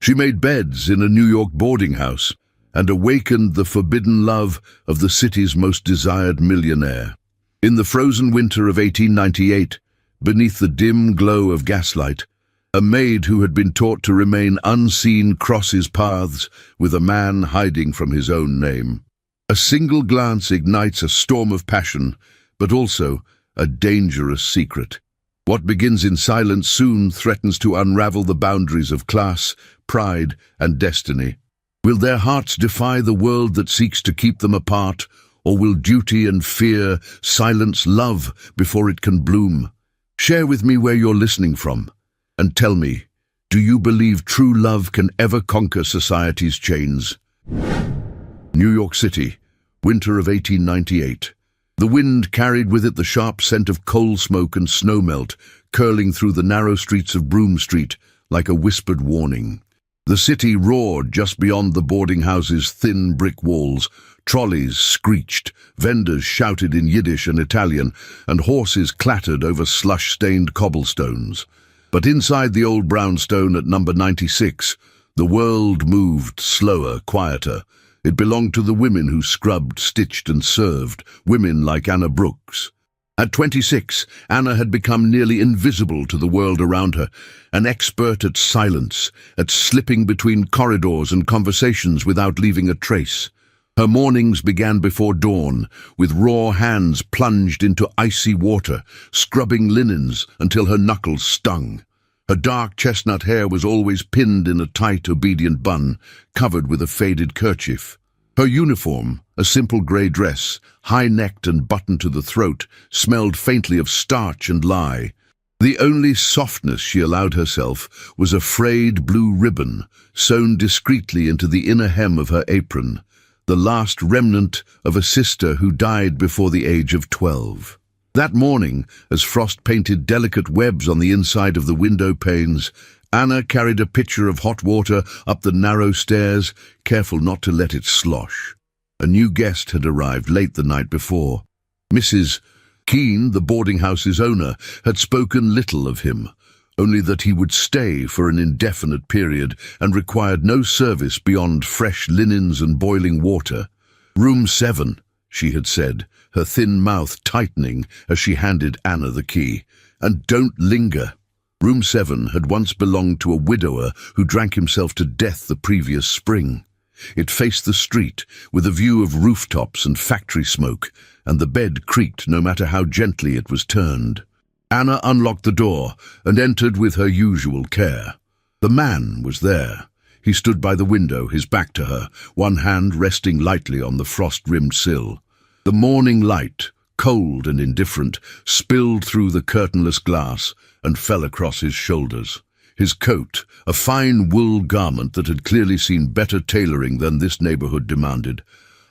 She made beds in a New York boarding house and awakened the forbidden love of the city's most desired millionaire. In the frozen winter of 1898, beneath the dim glow of gaslight, a maid who had been taught to remain unseen crosses paths with a man hiding from his own name. A single glance ignites a storm of passion, but also a dangerous secret. What begins in silence soon threatens to unravel the boundaries of class, pride, and destiny. Will their hearts defy the world that seeks to keep them apart, or will duty and fear silence love before it can bloom? Share with me where you're listening from, and tell me, do you believe true love can ever conquer society's chains? New York City, winter of 1898. The wind carried with it the sharp scent of coal smoke and snowmelt, curling through the narrow streets of Broome Street like a whispered warning. The city roared just beyond the boarding house's thin brick walls. Trolleys screeched, vendors shouted in Yiddish and Italian, and horses clattered over slush-stained cobblestones. But inside the old brownstone at number 96, the world moved slower, quieter. It belonged to the women who scrubbed, stitched, and served, women like Anna Brooks. At 26, Anna had become nearly invisible to the world around her, an expert at silence, at slipping between corridors and conversations without leaving a trace. Her mornings began before dawn, with raw hands plunged into icy water, scrubbing linens until her knuckles stung. Her dark chestnut hair was always pinned in a tight, obedient bun, covered with a faded kerchief. Her uniform, a simple grey dress, high-necked and buttoned to the throat, smelled faintly of starch and lye. The only softness she allowed herself was a frayed blue ribbon, sewn discreetly into the inner hem of her apron, the last remnant of a sister who died before the age of 12. That morning, as frost painted delicate webs on the inside of the window panes, Anna carried a pitcher of hot water up the narrow stairs, careful not to let it slosh. A new guest had arrived late the night before. Mrs. Keene, the boarding house's owner, had spoken little of him, only that he would stay for an indefinite period and required no service beyond fresh linens and boiling water. "Room 7, she had said, her thin mouth tightening as she handed Anna the key. "And don't linger." Room 7 had once belonged to a widower who drank himself to death the previous spring. It faced the street, with a view of rooftops and factory smoke, and the bed creaked no matter how gently it was turned. Anna unlocked the door and entered with her usual care. The man was there. He stood by the window, his back to her, one hand resting lightly on the frost-rimmed sill. The morning light, cold and indifferent, spilled through the curtainless glass and fell across his shoulders. His coat, a fine wool garment that had clearly seen better tailoring than this neighborhood demanded,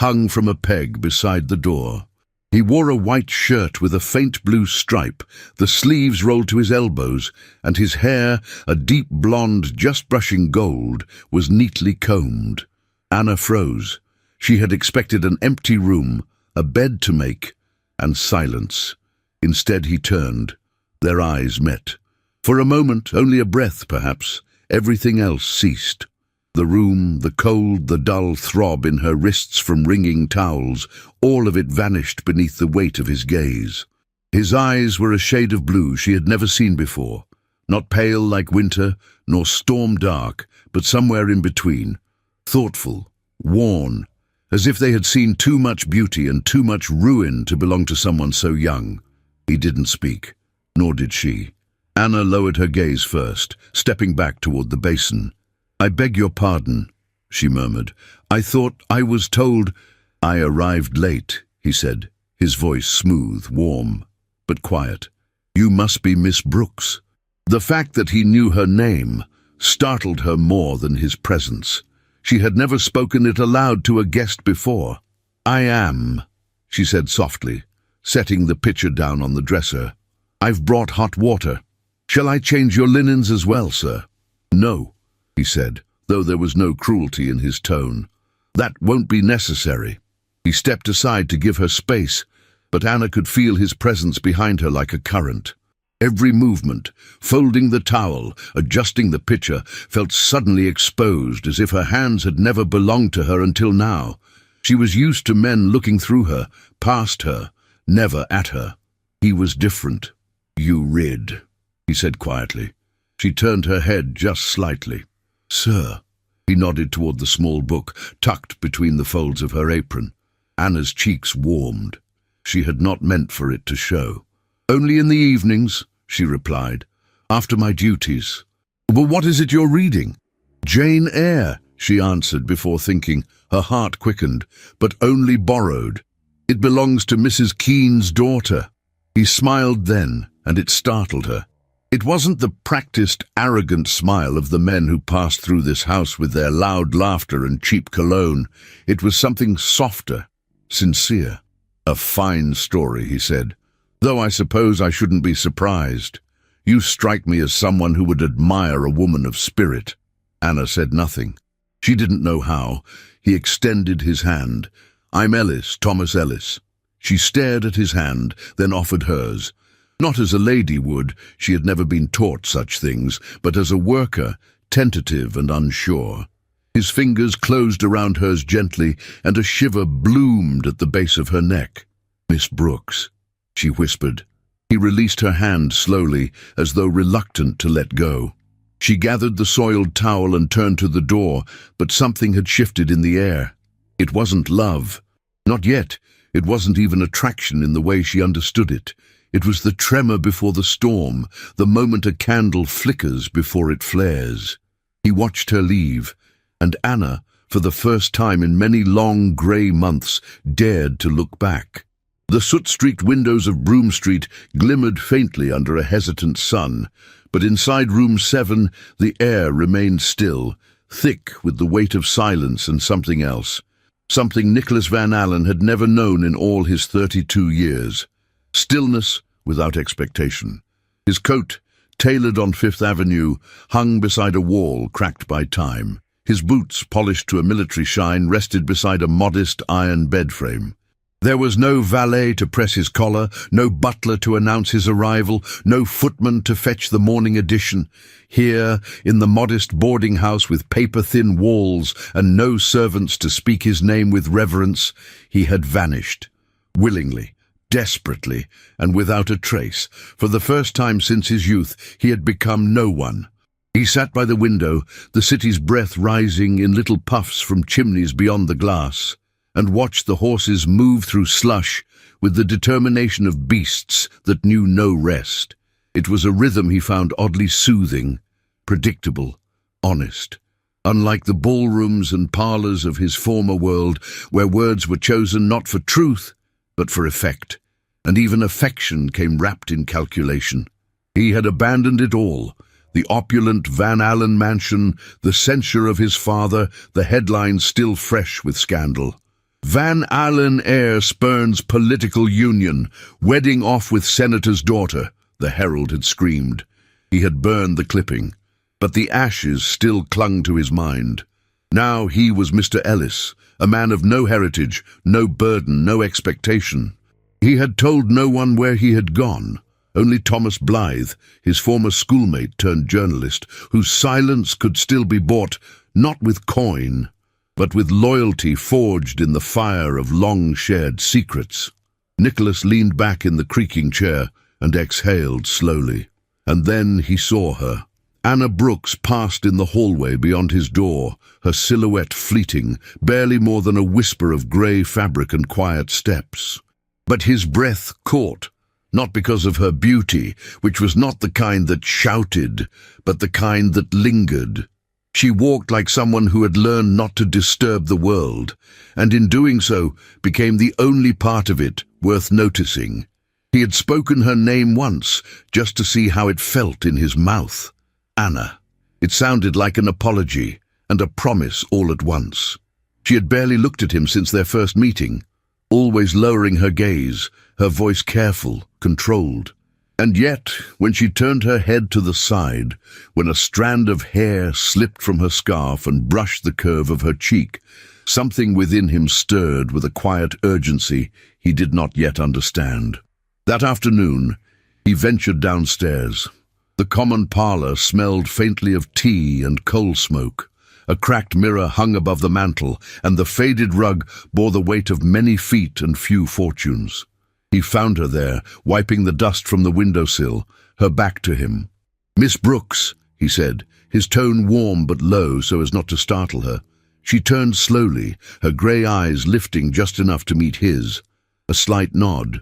hung from a peg beside the door. He wore a white shirt with a faint blue stripe, the sleeves rolled to his elbows, and his hair, a deep blonde just brushing gold, was neatly combed. Anna froze. She had expected an empty room, a bed to make, and silence. Instead he turned. Their eyes met. For a moment, only a breath perhaps, everything else ceased. The room, the cold, the dull throb in her wrists from wringing towels, all of it vanished beneath the weight of his gaze. His eyes were a shade of blue she had never seen before, not pale like winter, nor storm dark, but somewhere in between, thoughtful, worn, as if they had seen too much beauty and too much ruin to belong to someone so young. He didn't speak, nor did she. Anna lowered her gaze first, stepping back toward the basin. "I beg your pardon," she murmured. "I thought I was told—" "I arrived late," he said, his voice smooth, warm, but quiet. "You must be Miss Brooks." The fact that he knew her name startled her more than his presence. She had never spoken it aloud to a guest before. "I am," she said softly, setting the pitcher down on the dresser. "I've brought hot water. Shall I change your linens as well, sir?" "No," he said, though there was no cruelty in his tone. "That won't be necessary." He stepped aside to give her space, but Anna could feel his presence behind her like a current. Every movement, folding the towel, adjusting the pitcher, felt suddenly exposed, as if her hands had never belonged to her until now. She was used to men looking through her, past her, never at her. He was different. "You read," he said quietly. She turned her head just slightly. "Sir." He nodded toward the small book, tucked between the folds of her apron. Anna's cheeks warmed. She had not meant for it to show. "Only in the evenings," she replied. "After my duties." "Well, what is it you're reading?" "Jane Eyre," she answered before thinking. Her heart quickened, but only borrowed. "It belongs to Mrs. Keene's daughter." He smiled then, and it startled her. It wasn't the practiced, arrogant smile of the men who passed through this house with their loud laughter and cheap cologne. It was something softer, sincere. "A fine story," he said. "Though I suppose I shouldn't be surprised. You strike me as someone who would admire a woman of spirit." Anna said nothing. She didn't know how. He extended his hand. "I'm Ellis, Thomas Ellis." She stared at his hand, then offered hers. Not as a lady would, she had never been taught such things, but as a worker, tentative and unsure. His fingers closed around hers gently, and a shiver bloomed at the base of her neck. "Miss Brooks," she whispered. He released her hand slowly, as though reluctant to let go. She gathered the soiled towel and turned to the door, but something had shifted in the air. It wasn't love. Not yet. It wasn't even attraction in the way she understood it. It was the tremor before the storm, the moment a candle flickers before it flares. He watched her leave, and Anna, for the first time in many long grey months, dared to look back. The soot-streaked windows of Broome Street glimmered faintly under a hesitant sun, but inside room 7 the air remained still, thick with the weight of silence and something else. Something Nicholas Van Allen had never known in all his 32 years. Stillness without expectation. His coat, tailored on Fifth Avenue, hung beside a wall cracked by time. His boots, polished to a military shine, rested beside a modest iron bed frame. There was no valet to press his collar, no butler to announce his arrival, no footman to fetch the morning edition. Here, in the modest boarding house with paper-thin walls and no servants to speak his name with reverence, he had vanished, willingly, desperately, and without a trace. For the first time since his youth, he had become no one. He sat by the window, the city's breath rising in little puffs from chimneys beyond the glass, and watched the horses move through slush with the determination of beasts that knew no rest. It was a rhythm he found oddly soothing, predictable, honest. Unlike the ballrooms and parlours of his former world, where words were chosen not for truth, but for effect, and even affection came wrapped in calculation. He had abandoned it all, the opulent Van Allen mansion, the censure of his father, the headlines still fresh with scandal. "Van Allen heir spurns political union, wedding off with senator's daughter," the Herald had screamed. He had burned the clipping, but the ashes still clung to his mind. Now he was Mr. Ellis, a man of no heritage, no burden, no expectation. He had told no one where he had gone, only Thomas Blythe, his former schoolmate turned journalist, whose silence could still be bought, not with coin, but with loyalty forged in the fire of long-shared secrets. Nicholas leaned back in the creaking chair and exhaled slowly. And then he saw her. Anna Brooks passed in the hallway beyond his door, her silhouette fleeting, barely more than a whisper of grey fabric and quiet steps. But his breath caught, not because of her beauty, which was not the kind that shouted, but the kind that lingered. She walked like someone who had learned not to disturb the world, and in doing so became the only part of it worth noticing. He had spoken her name once, just to see how it felt in his mouth. Anna. It sounded like an apology and a promise all at once. She had barely looked at him since their first meeting, always lowering her gaze, her voice careful, controlled. And yet, when she turned her head to the side, when a strand of hair slipped from her scarf and brushed the curve of her cheek, something within him stirred with a quiet urgency he did not yet understand. That afternoon, He ventured downstairs. The common parlour smelled faintly of tea and coal smoke. A cracked mirror hung above the mantel, and the faded rug bore the weight of many feet and few fortunes. He found her there, wiping the dust from the windowsill, her back to him. "Miss Brooks," he said, his tone warm but low so as not to startle her. She turned slowly, her grey eyes lifting just enough to meet his. A slight nod.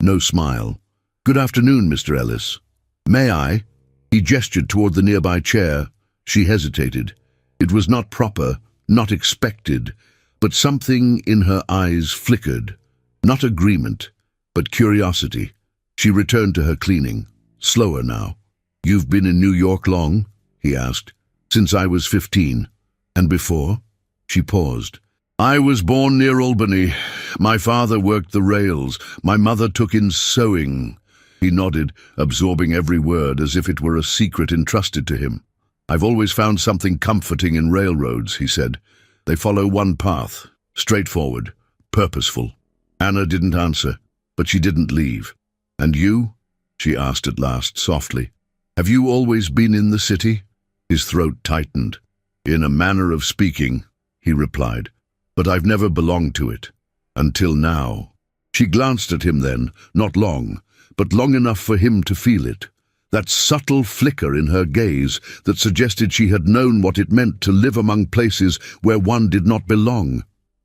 No smile. "Good afternoon, Mr. Ellis." "May I?" He gestured toward the nearby chair. She hesitated. It was not proper, not expected, but something in her eyes flickered. Not agreement, but curiosity. She returned to her cleaning, slower now. "You've been in New York long?" he asked. "Since I was 15. And before?" She paused. "I was born near Albany. My father worked the rails. My mother took in sewing." He nodded, absorbing every word as if it were a secret entrusted to him. "I've always found something comforting in railroads," he said. "They follow one path, straightforward, purposeful." Anna didn't answer, but she didn't leave. "And you?" she asked at last, softly. "Have you always been in the city?" His throat tightened. "In a manner of speaking," he replied. "But I've never belonged to it. Until now." She glanced at him then, not long, but long enough for him to feel it. That subtle flicker in her gaze that suggested she had known what it meant to live among places where one did not belong.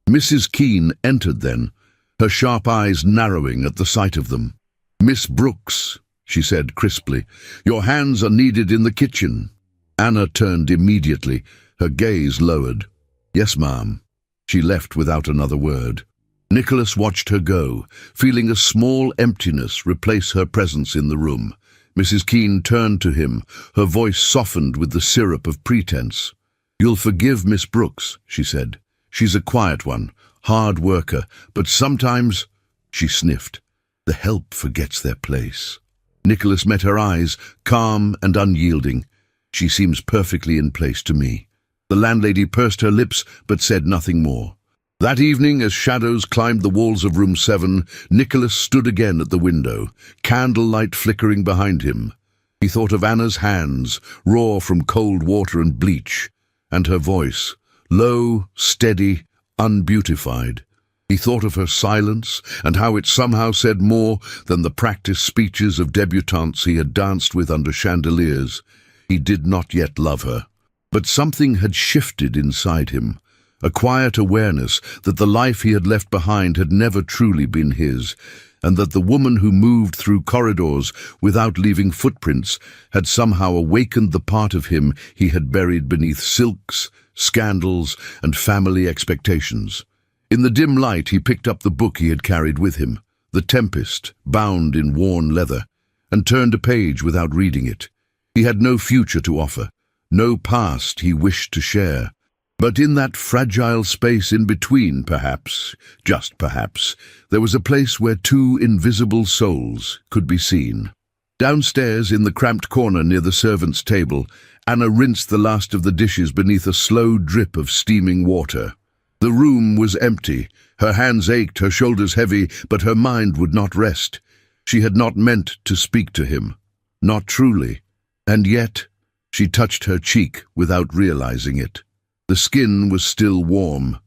Mrs. Keene entered then, her sharp eyes narrowing at the sight of them. "Miss Brooks," she said crisply, "your hands are needed in the kitchen." Anna turned immediately, her gaze lowered. "Yes, ma'am." She left without another word. Nicholas watched her go, feeling a small emptiness replace her presence in the room. Mrs. Keene turned to him, her voice softened with the syrup of pretense. "You'll forgive Miss Brooks," she said. "She's a quiet one, hard worker, but sometimes—" She sniffed. "The help forgets their place." Nicholas met her eyes, calm and unyielding. "She seems perfectly in place to me." The landlady pursed her lips but said nothing more. That evening, as shadows climbed the walls of room 7, Nicholas stood again at the window, candlelight flickering behind him. He thought of Anna's hands, raw from cold water and bleach, and her voice, low, steady, unbeautified. He thought of her silence and how it somehow said more than the practiced speeches of debutantes he had danced with under chandeliers. He did not yet love her. But something had shifted inside him. A quiet awareness that the life he had left behind had never truly been his, and that the woman who moved through corridors without leaving footprints had somehow awakened the part of him he had buried beneath silks, scandals, and family expectations. In the dim light he picked up the book he had carried with him, The Tempest, bound in worn leather, and turned a page without reading it. He had no future to offer, no past he wished to share. But in that fragile space in between, perhaps, just perhaps, there was a place where two invisible souls could be seen. Downstairs, in the cramped corner near the servants' table, Anna rinsed the last of the dishes beneath a slow drip of steaming water. The room was empty. Her hands ached, her shoulders heavy, but her mind would not rest. She had not meant to speak to him. Not truly. And yet, she touched her cheek without realizing it. The skin was still warm.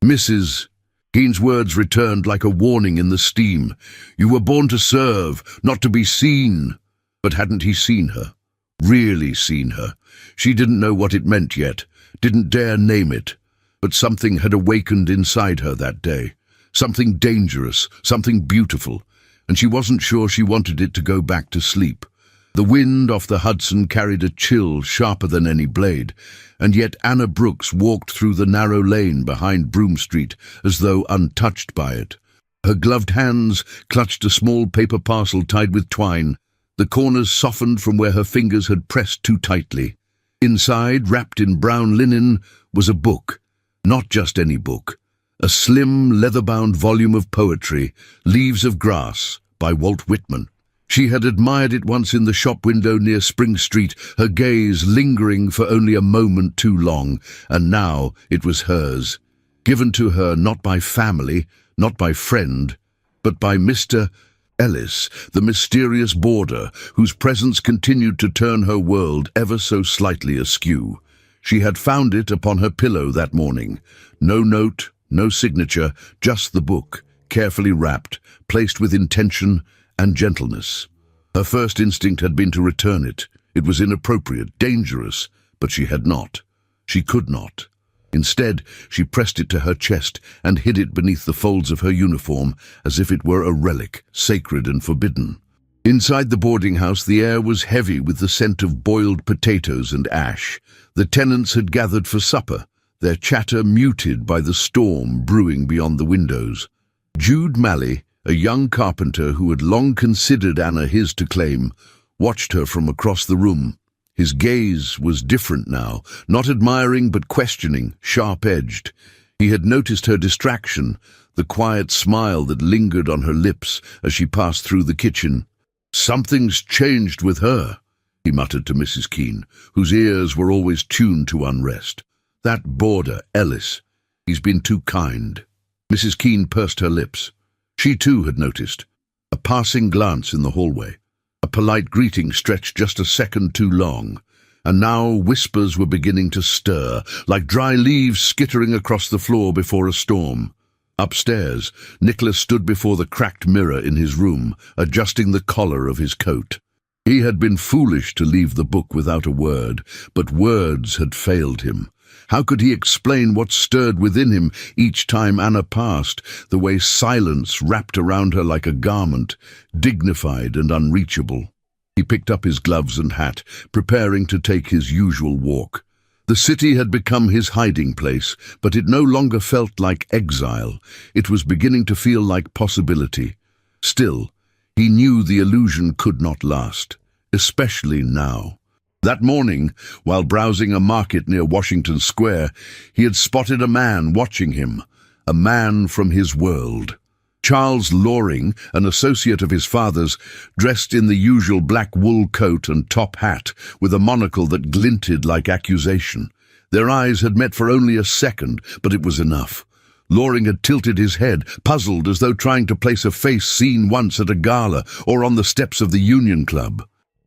"Mrs." Keene's words returned like a warning in the steam. "You were born to serve, not to be seen." But hadn't he seen her? Really seen her? She didn't know what it meant yet, didn't dare name it. But something had awakened inside her that day. Something dangerous, something beautiful, and she wasn't sure she wanted it to go back to sleep. The wind off the Hudson carried a chill sharper than any blade, and yet Anna Brooks walked through the narrow lane behind Broome Street as though untouched by it. Her gloved hands clutched a small paper parcel tied with twine. The corners softened from where her fingers had pressed too tightly. Inside, wrapped in brown linen, was a book. Not just any book. A slim, leather-bound volume of poetry, Leaves of Grass, by Walt Whitman. She had admired it once in the shop window near Spring Street, her gaze lingering for only a moment too long, and now it was hers, given to her not by family, not by friend, but by Mr. Ellis, the mysterious boarder, whose presence continued to turn her world ever so slightly askew. She had found it upon her pillow that morning. No note, no signature, just the book, carefully wrapped, placed with intention and gentleness. Her first instinct had been to return it. It was inappropriate, dangerous, but she had not. She could not. Instead, she pressed it to her chest and hid it beneath the folds of her uniform as if it were a relic, sacred and forbidden. Inside the boarding house, the air was heavy with the scent of boiled potatoes and ash. The tenants had gathered for supper, their chatter muted by the storm brewing beyond the windows. Jude Malley, a young carpenter who had long considered Anna his to claim, watched her from across the room. His gaze was different now, not admiring but questioning, sharp-edged. He had noticed her distraction, the quiet smile that lingered on her lips as she passed through the kitchen. "Something's changed with her," he muttered to Mrs. Keene, whose ears were always tuned to unrest. "That boarder, Ellis, he's been too kind." Mrs. Keene pursed her lips. She too had noticed. A passing glance in the hallway. A polite greeting stretched just a second too long, and now whispers were beginning to stir, like dry leaves skittering across the floor before a storm. Upstairs, Nicholas stood before the cracked mirror in his room, adjusting the collar of his coat. He had been foolish to leave the book without a word, but words had failed him. How could he explain what stirred within him each time Anna passed, the way silence wrapped around her like a garment, dignified and unreachable? He picked up his gloves and hat, preparing to take his usual walk. The city had become his hiding place, but it no longer felt like exile. It was beginning to feel like possibility. Still, he knew the illusion could not last, especially now. That morning, while browsing a market near Washington Square, he had spotted a man watching him, a man from his world. Charles Loring, an associate of his father's, dressed in the usual black wool coat and top hat, with a monocle that glinted like accusation. Their eyes had met for only a second, but it was enough. Loring had tilted his head, puzzled as though trying to place a face seen once at a gala or on the steps of the Union Club.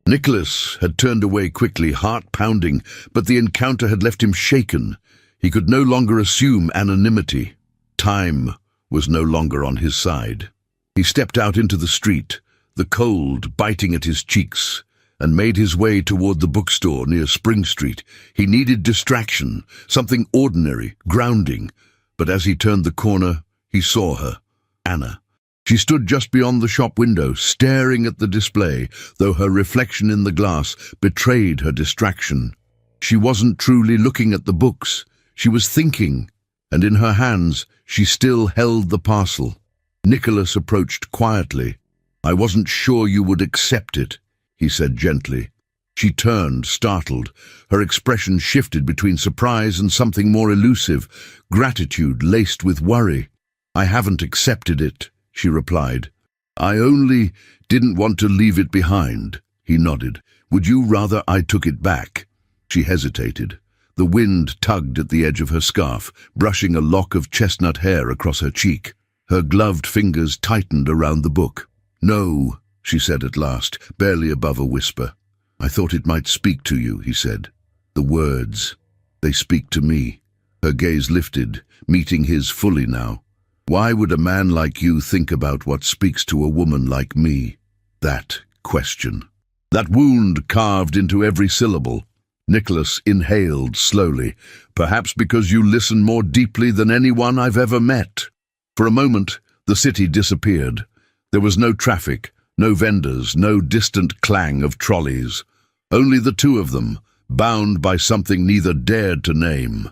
Nicholas had turned away quickly, heart pounding, but the encounter had left him shaken. He could no longer assume anonymity. Time was no longer on his side. He stepped out into the street, the cold biting at his cheeks, and made his way toward the bookstore near Spring Street. He needed distraction, something ordinary, grounding. But as he turned the corner, he saw her, Anna. She stood just beyond the shop window, staring at the display, though her reflection in the glass betrayed her distraction. She wasn't truly looking at the books. She was thinking, and in her hands she still held the parcel. Nicholas approached quietly. "I wasn't sure you would accept it," he said gently. She turned, startled. Her expression shifted between surprise and something more elusive, gratitude laced with worry. "I haven't accepted it," she replied. "I only didn't want to leave it behind," he nodded. "Would you rather I took it back?" She hesitated. The wind tugged at the edge of her scarf, brushing a lock of chestnut hair across her cheek. Her gloved fingers tightened around the book. "No," she said at last, barely above a whisper. "I thought it might speak to you," he said. "The words, they speak to me." Her gaze lifted, meeting his fully now. "Why would a man like you think about what speaks to a woman like me?" That question. That wound carved into every syllable. Nicholas inhaled slowly. "Perhaps because you listen more deeply than anyone I've ever met." For a moment, the city disappeared. There was no traffic, no vendors, no distant clang of trolleys. Only the two of them, bound by something neither dared to name.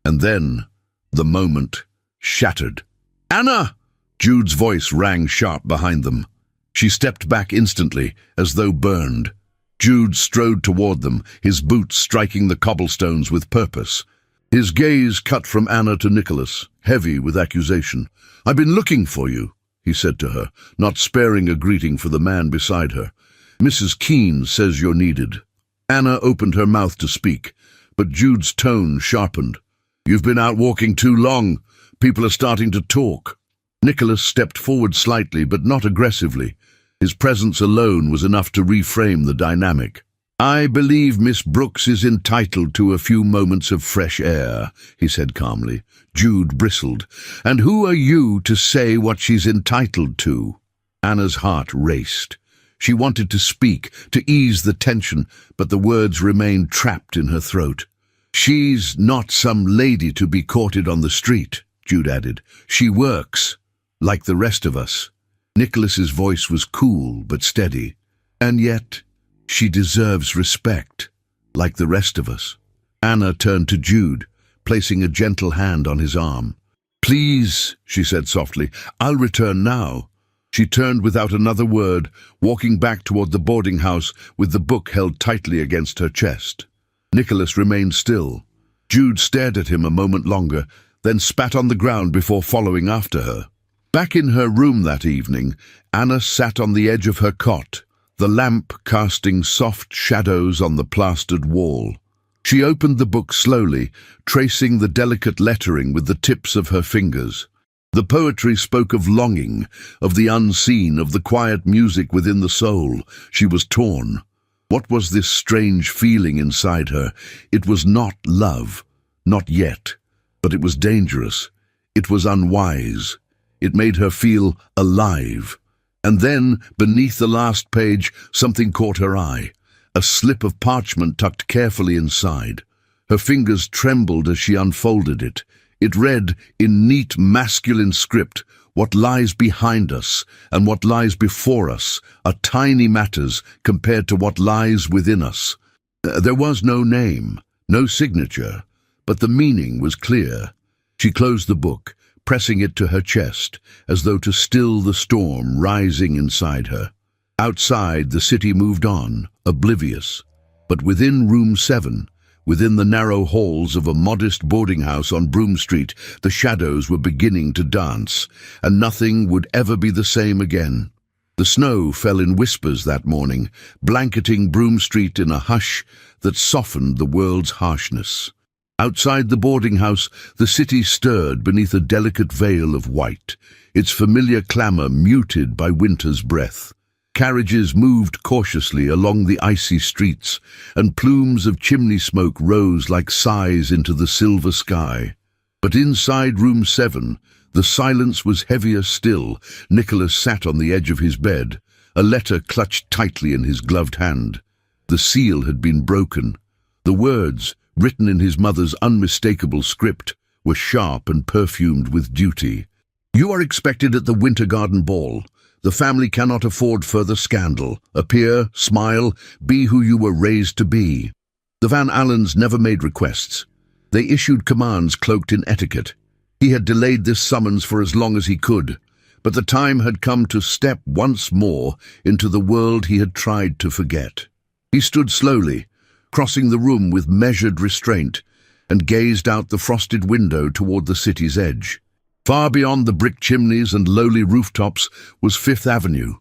And then, the moment shattered. "Anna!" Jude's voice rang sharp behind them. She stepped back instantly, as though burned. Jude strode toward them, his boots striking the cobblestones with purpose. His gaze cut from Anna to Nicholas, heavy with accusation. "I've been looking for you," he said to her, not sparing a greeting for the man beside her. "Mrs. Keene says you're needed." Anna opened her mouth to speak, but Jude's tone sharpened. "You've been out walking too long. People are starting to talk." Nicholas stepped forward slightly, but not aggressively. His presence alone was enough to reframe the dynamic. "I believe Miss Brooks is entitled to a few moments of fresh air," he said calmly. Jude bristled. "And who are you to say what she's entitled to?" Anna's heart raced. She wanted to speak, to ease the tension, but the words remained trapped in her throat. "She's not some lady to be courted on the street," Jude added. "She works, like the rest of us." Nicholas's voice was cool but steady. "And yet, she deserves respect, like the rest of us." Anna turned to Jude, placing a gentle hand on his arm. "Please," she said softly, "I'll return now." She turned without another word, walking back toward the boarding house with the book held tightly against her chest. Nicholas remained still. Jude stared at him a moment longer, then spat on the ground before following after her. Back in her room that evening, Anna sat on the edge of her cot, the lamp casting soft shadows on the plastered wall. She opened the book slowly, tracing the delicate lettering with the tips of her fingers. The poetry spoke of longing, of the unseen, of the quiet music within the soul. She was torn. What was this strange feeling inside her? It was not love, not yet, but it was dangerous. It was unwise. It made her feel alive. And then, beneath the last page, something caught her eye. A slip of parchment tucked carefully inside. Her fingers trembled as she unfolded it. It read, in neat masculine script, "What lies behind us and what lies before us are tiny matters compared to what lies within us." There was no name, no signature, but the meaning was clear. She closed the book, pressing it to her chest, as though to still the storm rising inside her. Outside, the city moved on, oblivious. But within room 7, within the narrow halls of a modest boarding house on Broome Street, the shadows were beginning to dance, and nothing would ever be the same again. The snow fell in whispers that morning, blanketing Broome Street in a hush that softened the world's harshness. Outside the boarding house, the city stirred beneath a delicate veil of white, its familiar clamour muted by winter's breath. Carriages moved cautiously along the icy streets, and plumes of chimney smoke rose like sighs into the silver sky. But inside room 7, the silence was heavier still. Nicholas sat on the edge of his bed, a letter clutched tightly in his gloved hand. The seal had been broken. The words, written in his mother's unmistakable script, were sharp and perfumed with duty. "You are expected at the Winter Garden Ball. The family cannot afford further scandal. Appear, smile, be who you were raised to be." The Van Allens never made requests. They issued commands cloaked in etiquette. He had delayed this summons for as long as he could, but the time had come to step once more into the world he had tried to forget. He stood slowly, crossing the room with measured restraint, and gazed out the frosted window toward the city's edge. Far beyond the brick chimneys and lowly rooftops was Fifth Avenue,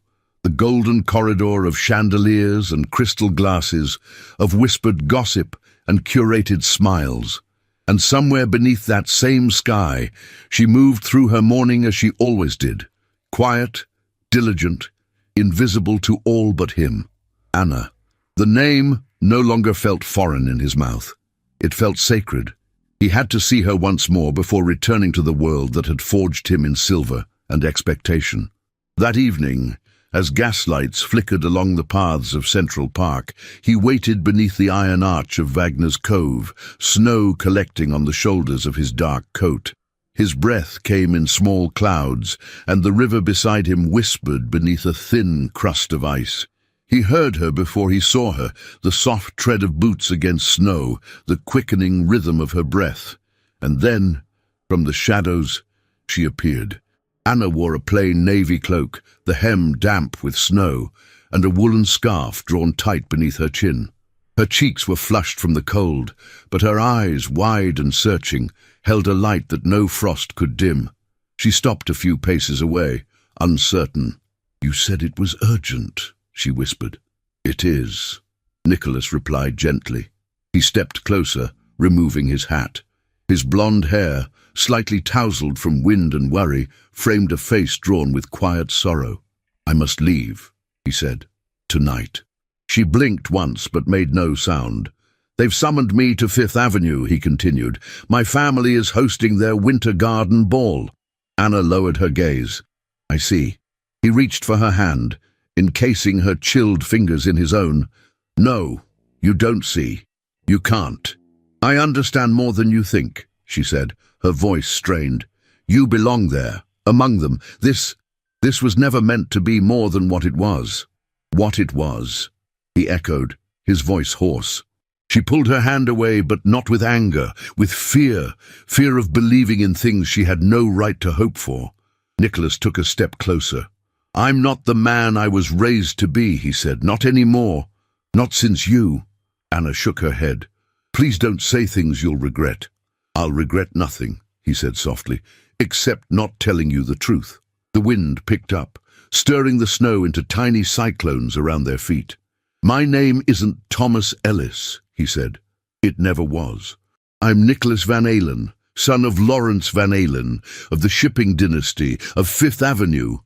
the golden corridor of chandeliers and crystal glasses, of whispered gossip and curated smiles. And somewhere beneath that same sky, she moved through her morning as she always did, quiet, diligent, invisible to all but him. Anna. The name no longer felt foreign in his mouth. It felt sacred. He had to see her once more before returning to the world that had forged him in silver and expectation. That evening, as gaslights flickered along the paths of Central Park, he waited beneath the iron arch of Wagner's Cove, snow collecting on the shoulders of his dark coat. His breath came in small clouds, and the river beside him whispered beneath a thin crust of ice. He heard her before he saw her, the soft tread of boots against snow, the quickening rhythm of her breath. And then, from the shadows, she appeared. Anna wore a plain navy cloak, the hem damp with snow, and a woolen scarf drawn tight beneath her chin. Her cheeks were flushed from the cold, but her eyes, wide and searching, held a light that no frost could dim. She stopped a few paces away, uncertain. "You said it was urgent," she whispered. "It is," Nicholas replied gently. He stepped closer, removing his hat. His blonde hair, slightly tousled from wind and worry, framed a face drawn with quiet sorrow. "I must leave." he said. Tonight. She blinked once but made no sound. They've summoned me to Fifth Avenue, he continued. My family is hosting their winter garden ball. Anna lowered her gaze. I see. He reached for her hand, encasing her chilled fingers in his own. No, you don't see. You can't. I understand more than you think, she said, her voice strained. You belong there, among them. This was never meant to be more than what it was. What it was, he echoed, his voice hoarse. She pulled her hand away, but not with anger, with fear of believing in things she had no right to hope for. Nicholas took a step closer. I'm not the man I was raised to be, he said, not anymore. Not since you. Anna shook her head. Please don't say things you'll regret. I'll regret nothing, he said softly, except not telling you the truth. The wind picked up, stirring the snow into tiny cyclones around their feet. My name isn't Thomas Ellis, he said. It never was. I'm Nicholas Van Allen, son of Lawrence Van Allen, of the shipping dynasty, of Fifth Avenue.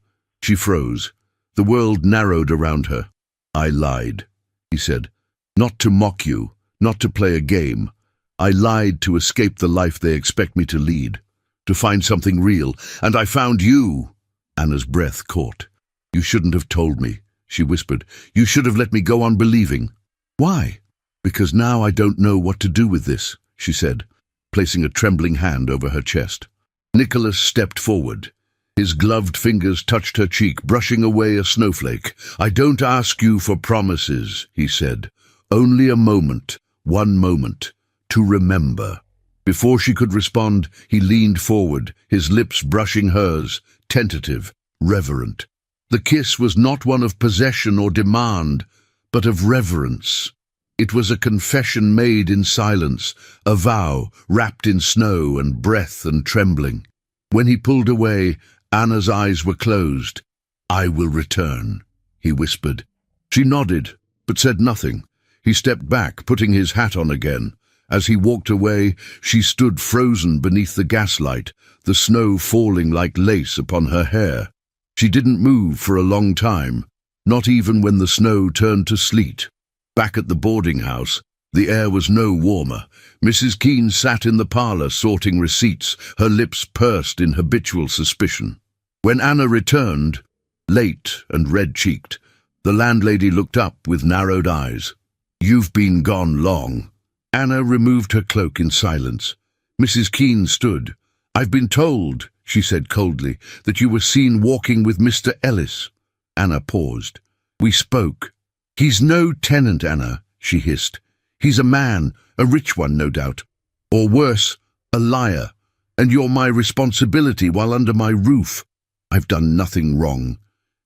She froze. The world narrowed around her. I lied, he said. Not to mock you, not to play a game. I lied to escape the life they expect me to lead, to find something real, and I found you. Anna's breath caught. You shouldn't have told me, she whispered. You should have let me go on believing. Why? Because now I don't know what to do with this, she said, placing a trembling hand over her chest. Nicholas stepped forward. His gloved fingers touched her cheek, brushing away a snowflake. I don't ask you for promises, he said. Only a moment, one moment, to remember. Before she could respond, he leaned forward, his lips brushing hers, tentative, reverent. The kiss was not one of possession or demand, but of reverence. It was a confession made in silence, a vow wrapped in snow and breath and trembling. When he pulled away, Anna's eyes were closed. I will return, he whispered. She nodded, but said nothing. He stepped back, putting his hat on again. As he walked away, she stood frozen beneath the gaslight, the snow falling like lace upon her hair. She didn't move for a long time, not even when the snow turned to sleet. Back at the boarding house, the air was no warmer. Mrs. Keene sat in the parlour sorting receipts, her lips pursed in habitual suspicion. When Anna returned, late and red-cheeked, the landlady looked up with narrowed eyes. You've been gone long. Anna removed her cloak in silence. Mrs. Keene stood. I've been told, she said coldly, that you were seen walking with Mr. Ellis. Anna paused. We spoke. He's no tenant, Anna, she hissed. He's a man, a rich one, no doubt. Or worse, a liar. And you're my responsibility while under my roof. I've done nothing wrong.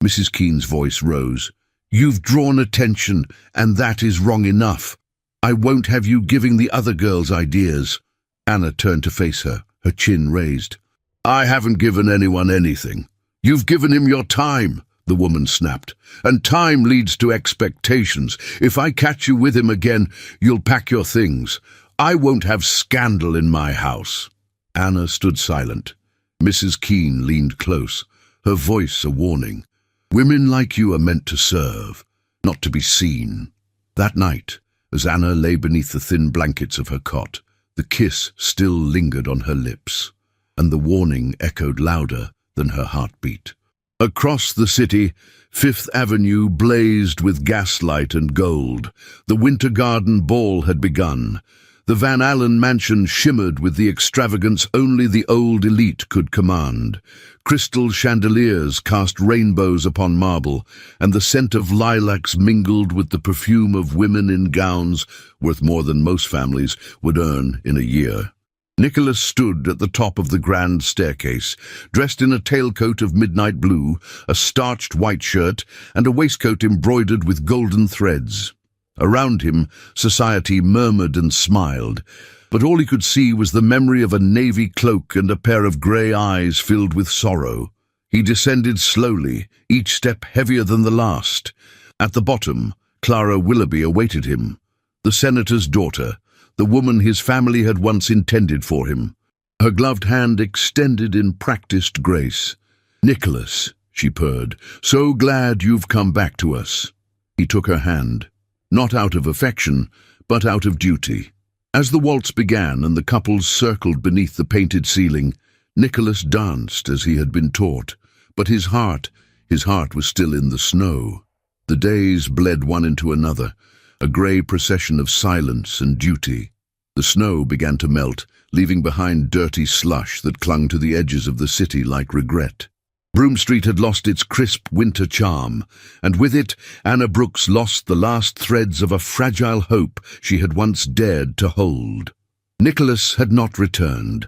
Mrs. Keene's voice rose. You've drawn attention, and that is wrong enough. I won't have you giving the other girls ideas. Anna turned to face her, her chin raised. I haven't given anyone anything. You've given him your time, the woman snapped. And time leads to expectations. If I catch you with him again, you'll pack your things. I won't have scandal in my house. Anna stood silent. Mrs. Keene leaned close, her voice a warning. Women like you are meant to serve, not to be seen. That night, as Anna lay beneath the thin blankets of her cot, the kiss still lingered on her lips, and the warning echoed louder than her heartbeat. Across the city, Fifth Avenue blazed with gaslight and gold. The Winter Garden Ball had begun. The Van Allen mansion shimmered with the extravagance only the old elite could command. Crystal chandeliers cast rainbows upon marble, and the scent of lilacs mingled with the perfume of women in gowns worth more than most families would earn in a year. Nicholas stood at the top of the grand staircase, dressed in a tailcoat of midnight blue, a starched white shirt, and a waistcoat embroidered with golden threads. Around him, society murmured and smiled, but all he could see was the memory of a navy cloak and a pair of grey eyes filled with sorrow. He descended slowly, each step heavier than the last. At the bottom, Clara Willoughby awaited him, the senator's daughter, the woman his family had once intended for him. Her gloved hand extended in practiced grace. Nicholas, she purred. "So glad you've come back to us." He took her hand, not out of affection, but out of duty. As the waltz began and the couples circled beneath the painted ceiling, Nicholas danced as he had been taught, but his heart was still in the snow. The days bled one into another, a grey procession of silence and duty. The snow began to melt, leaving behind dirty slush that clung to the edges of the city like regret. Broome Street had lost its crisp winter charm, and with it, Anna Brooks lost the last threads of a fragile hope she had once dared to hold. Nicholas had not returned,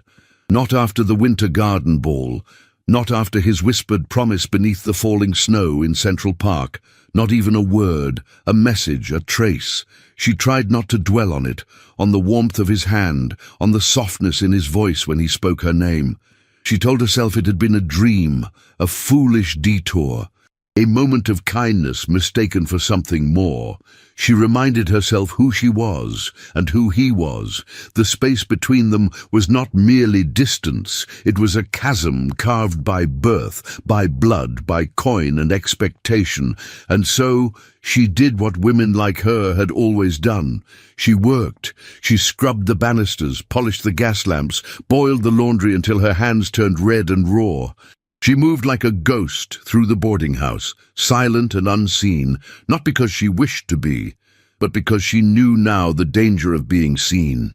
not after the winter garden ball, not after his whispered promise beneath the falling snow in Central Park, not even a word, a message, a trace. She tried not to dwell on it, on the warmth of his hand, on the softness in his voice when he spoke her name. She told herself it had been a dream, a foolish detour, a moment of kindness mistaken for something more. She reminded herself who she was and who he was. The space between them was not merely distance, it was a chasm carved by birth, by blood, by coin and expectation. And so she did what women like her had always done. She worked. She scrubbed the banisters, polished the gas lamps, boiled the laundry until her hands turned red and raw. She moved like a ghost through the boarding house, silent and unseen, not because she wished to be, but because she knew now the danger of being seen.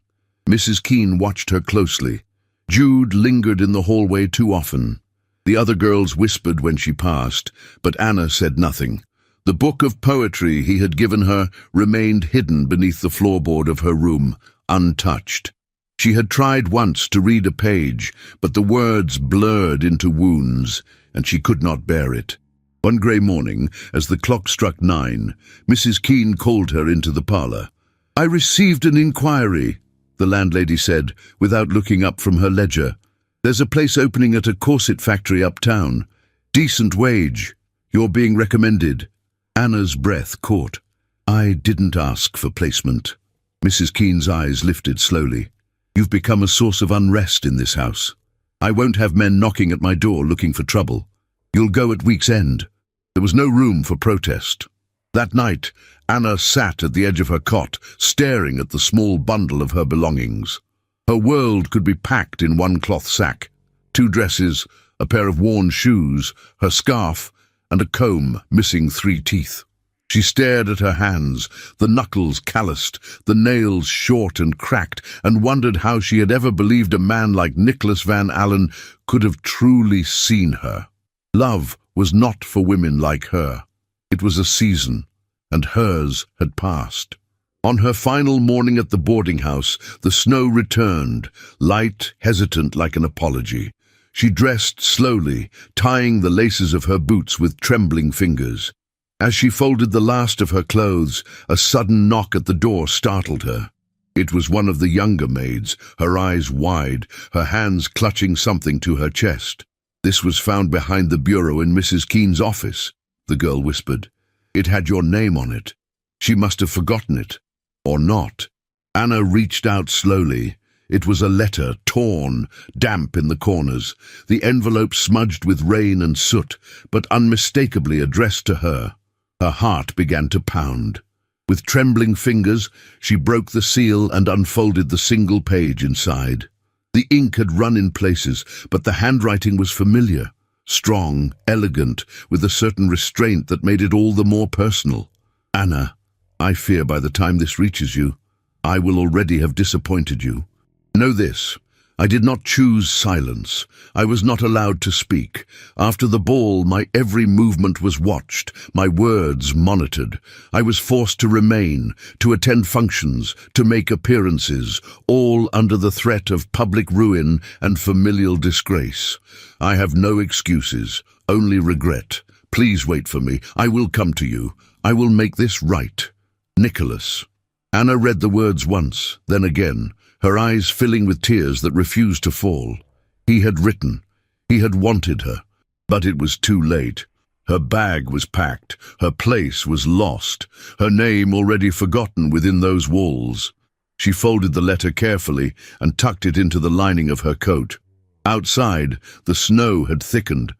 Mrs. Keene watched her closely. Jude lingered in the hallway too often. The other girls whispered when she passed, but Anna said nothing. The book of poetry he had given her remained hidden beneath the floorboard of her room, untouched. She had tried once to read a page, but the words blurred into wounds, and she could not bear it. One grey morning, as the clock struck 9, Mrs. Keene called her into the parlour. "I received an inquiry," the landlady said, without looking up from her ledger. "There's a place opening at a corset factory uptown. Decent wage. You're being recommended." Anna's breath caught. "I didn't ask for placement." Mrs. Keene's eyes lifted slowly. "You've become a source of unrest in this house. I won't have men knocking at my door looking for trouble. You'll go at week's end." There was no room for protest. That night, Anna sat at the edge of her cot, staring at the small bundle of her belongings. Her world could be packed in one cloth sack. 2 dresses, a pair of worn shoes, her scarf, and a comb missing 3 teeth. She stared at her hands, the knuckles calloused, the nails short and cracked, and wondered how she had ever believed a man like Nicholas Van Allen could have truly seen her. Love was not for women like her. It was a season, and hers had passed. On her final morning at the boarding house, the snow returned, light, hesitant like an apology. She dressed slowly, tying the laces of her boots with trembling fingers. As she folded the last of her clothes, a sudden knock at the door startled her. It was one of the younger maids, her eyes wide, her hands clutching something to her chest. "This was found behind the bureau in Mrs. Keene's office," the girl whispered. "It had your name on it. She must have forgotten it. Or not." Anna reached out slowly. It was a letter, torn, damp in the corners, the envelope smudged with rain and soot, but unmistakably addressed to her. Her heart began to pound. With trembling fingers, she broke the seal and unfolded the single page inside. The ink had run in places, but the handwriting was familiar, strong, elegant, with a certain restraint that made it all the more personal. "Anna, I fear by the time this reaches you, I will already have disappointed you. Know this, I did not choose silence. I was not allowed to speak. After the ball, my every movement was watched, my words monitored. I was forced to remain, to attend functions, to make appearances, all under the threat of public ruin and familial disgrace. I have no excuses, only regret. Please wait for me. I will come to you. I will make this right. Nicholas." Anna read the words once, then again, her eyes filling with tears that refused to fall. He had written. He had wanted her. But it was too late. Her bag was packed. Her place was lost. Her name already forgotten within those walls. She folded the letter carefully and tucked it into the lining of her coat. Outside, the snow had thickened.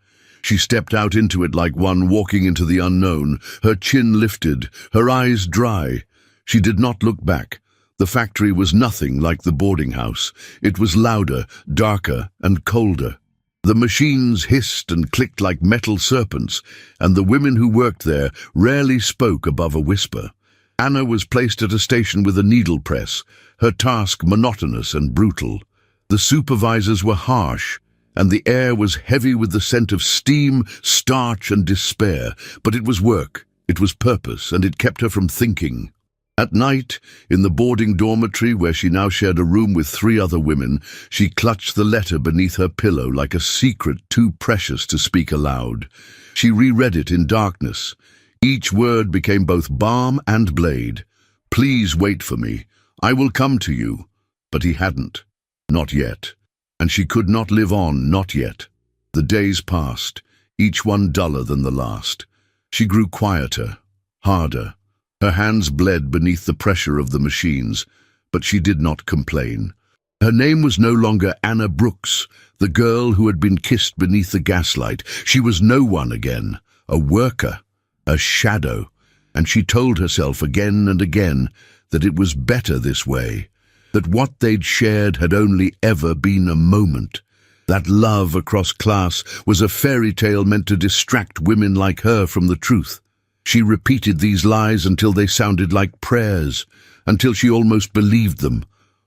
She stepped out into it like one walking into the unknown, her chin lifted, her eyes dry. She did not look back. The factory was nothing like the boarding house. It was louder, darker, and colder. The machines hissed and clicked like metal serpents, and the women who worked there rarely spoke above a whisper. Anna was placed at a station with a needle press, her task monotonous and brutal. The supervisors were harsh, and the air was heavy with the scent of steam, starch, and despair. But it was work, it was purpose, and it kept her from thinking. At night, in the boarding dormitory where she now shared a room with 3 other women, she clutched the letter beneath her pillow like a secret too precious to speak aloud. She reread it in darkness. Each word became both balm and blade. "Please wait for me. I will come to you." But he hadn't. Not yet. And she could not live on, not yet. The days passed, each one duller than the last. She grew quieter, harder. Her hands bled beneath the pressure of the machines, but she did not complain. Her name was no longer Anna Brooks, the girl who had been kissed beneath the gaslight. She was no one again, a worker, a shadow, and she told herself again and again that it was better this way, that what they'd shared had only ever been a moment, that love across class was a fairy tale meant to distract women like her from the truth. She repeated these lies until they sounded like prayers, until she almost believed them.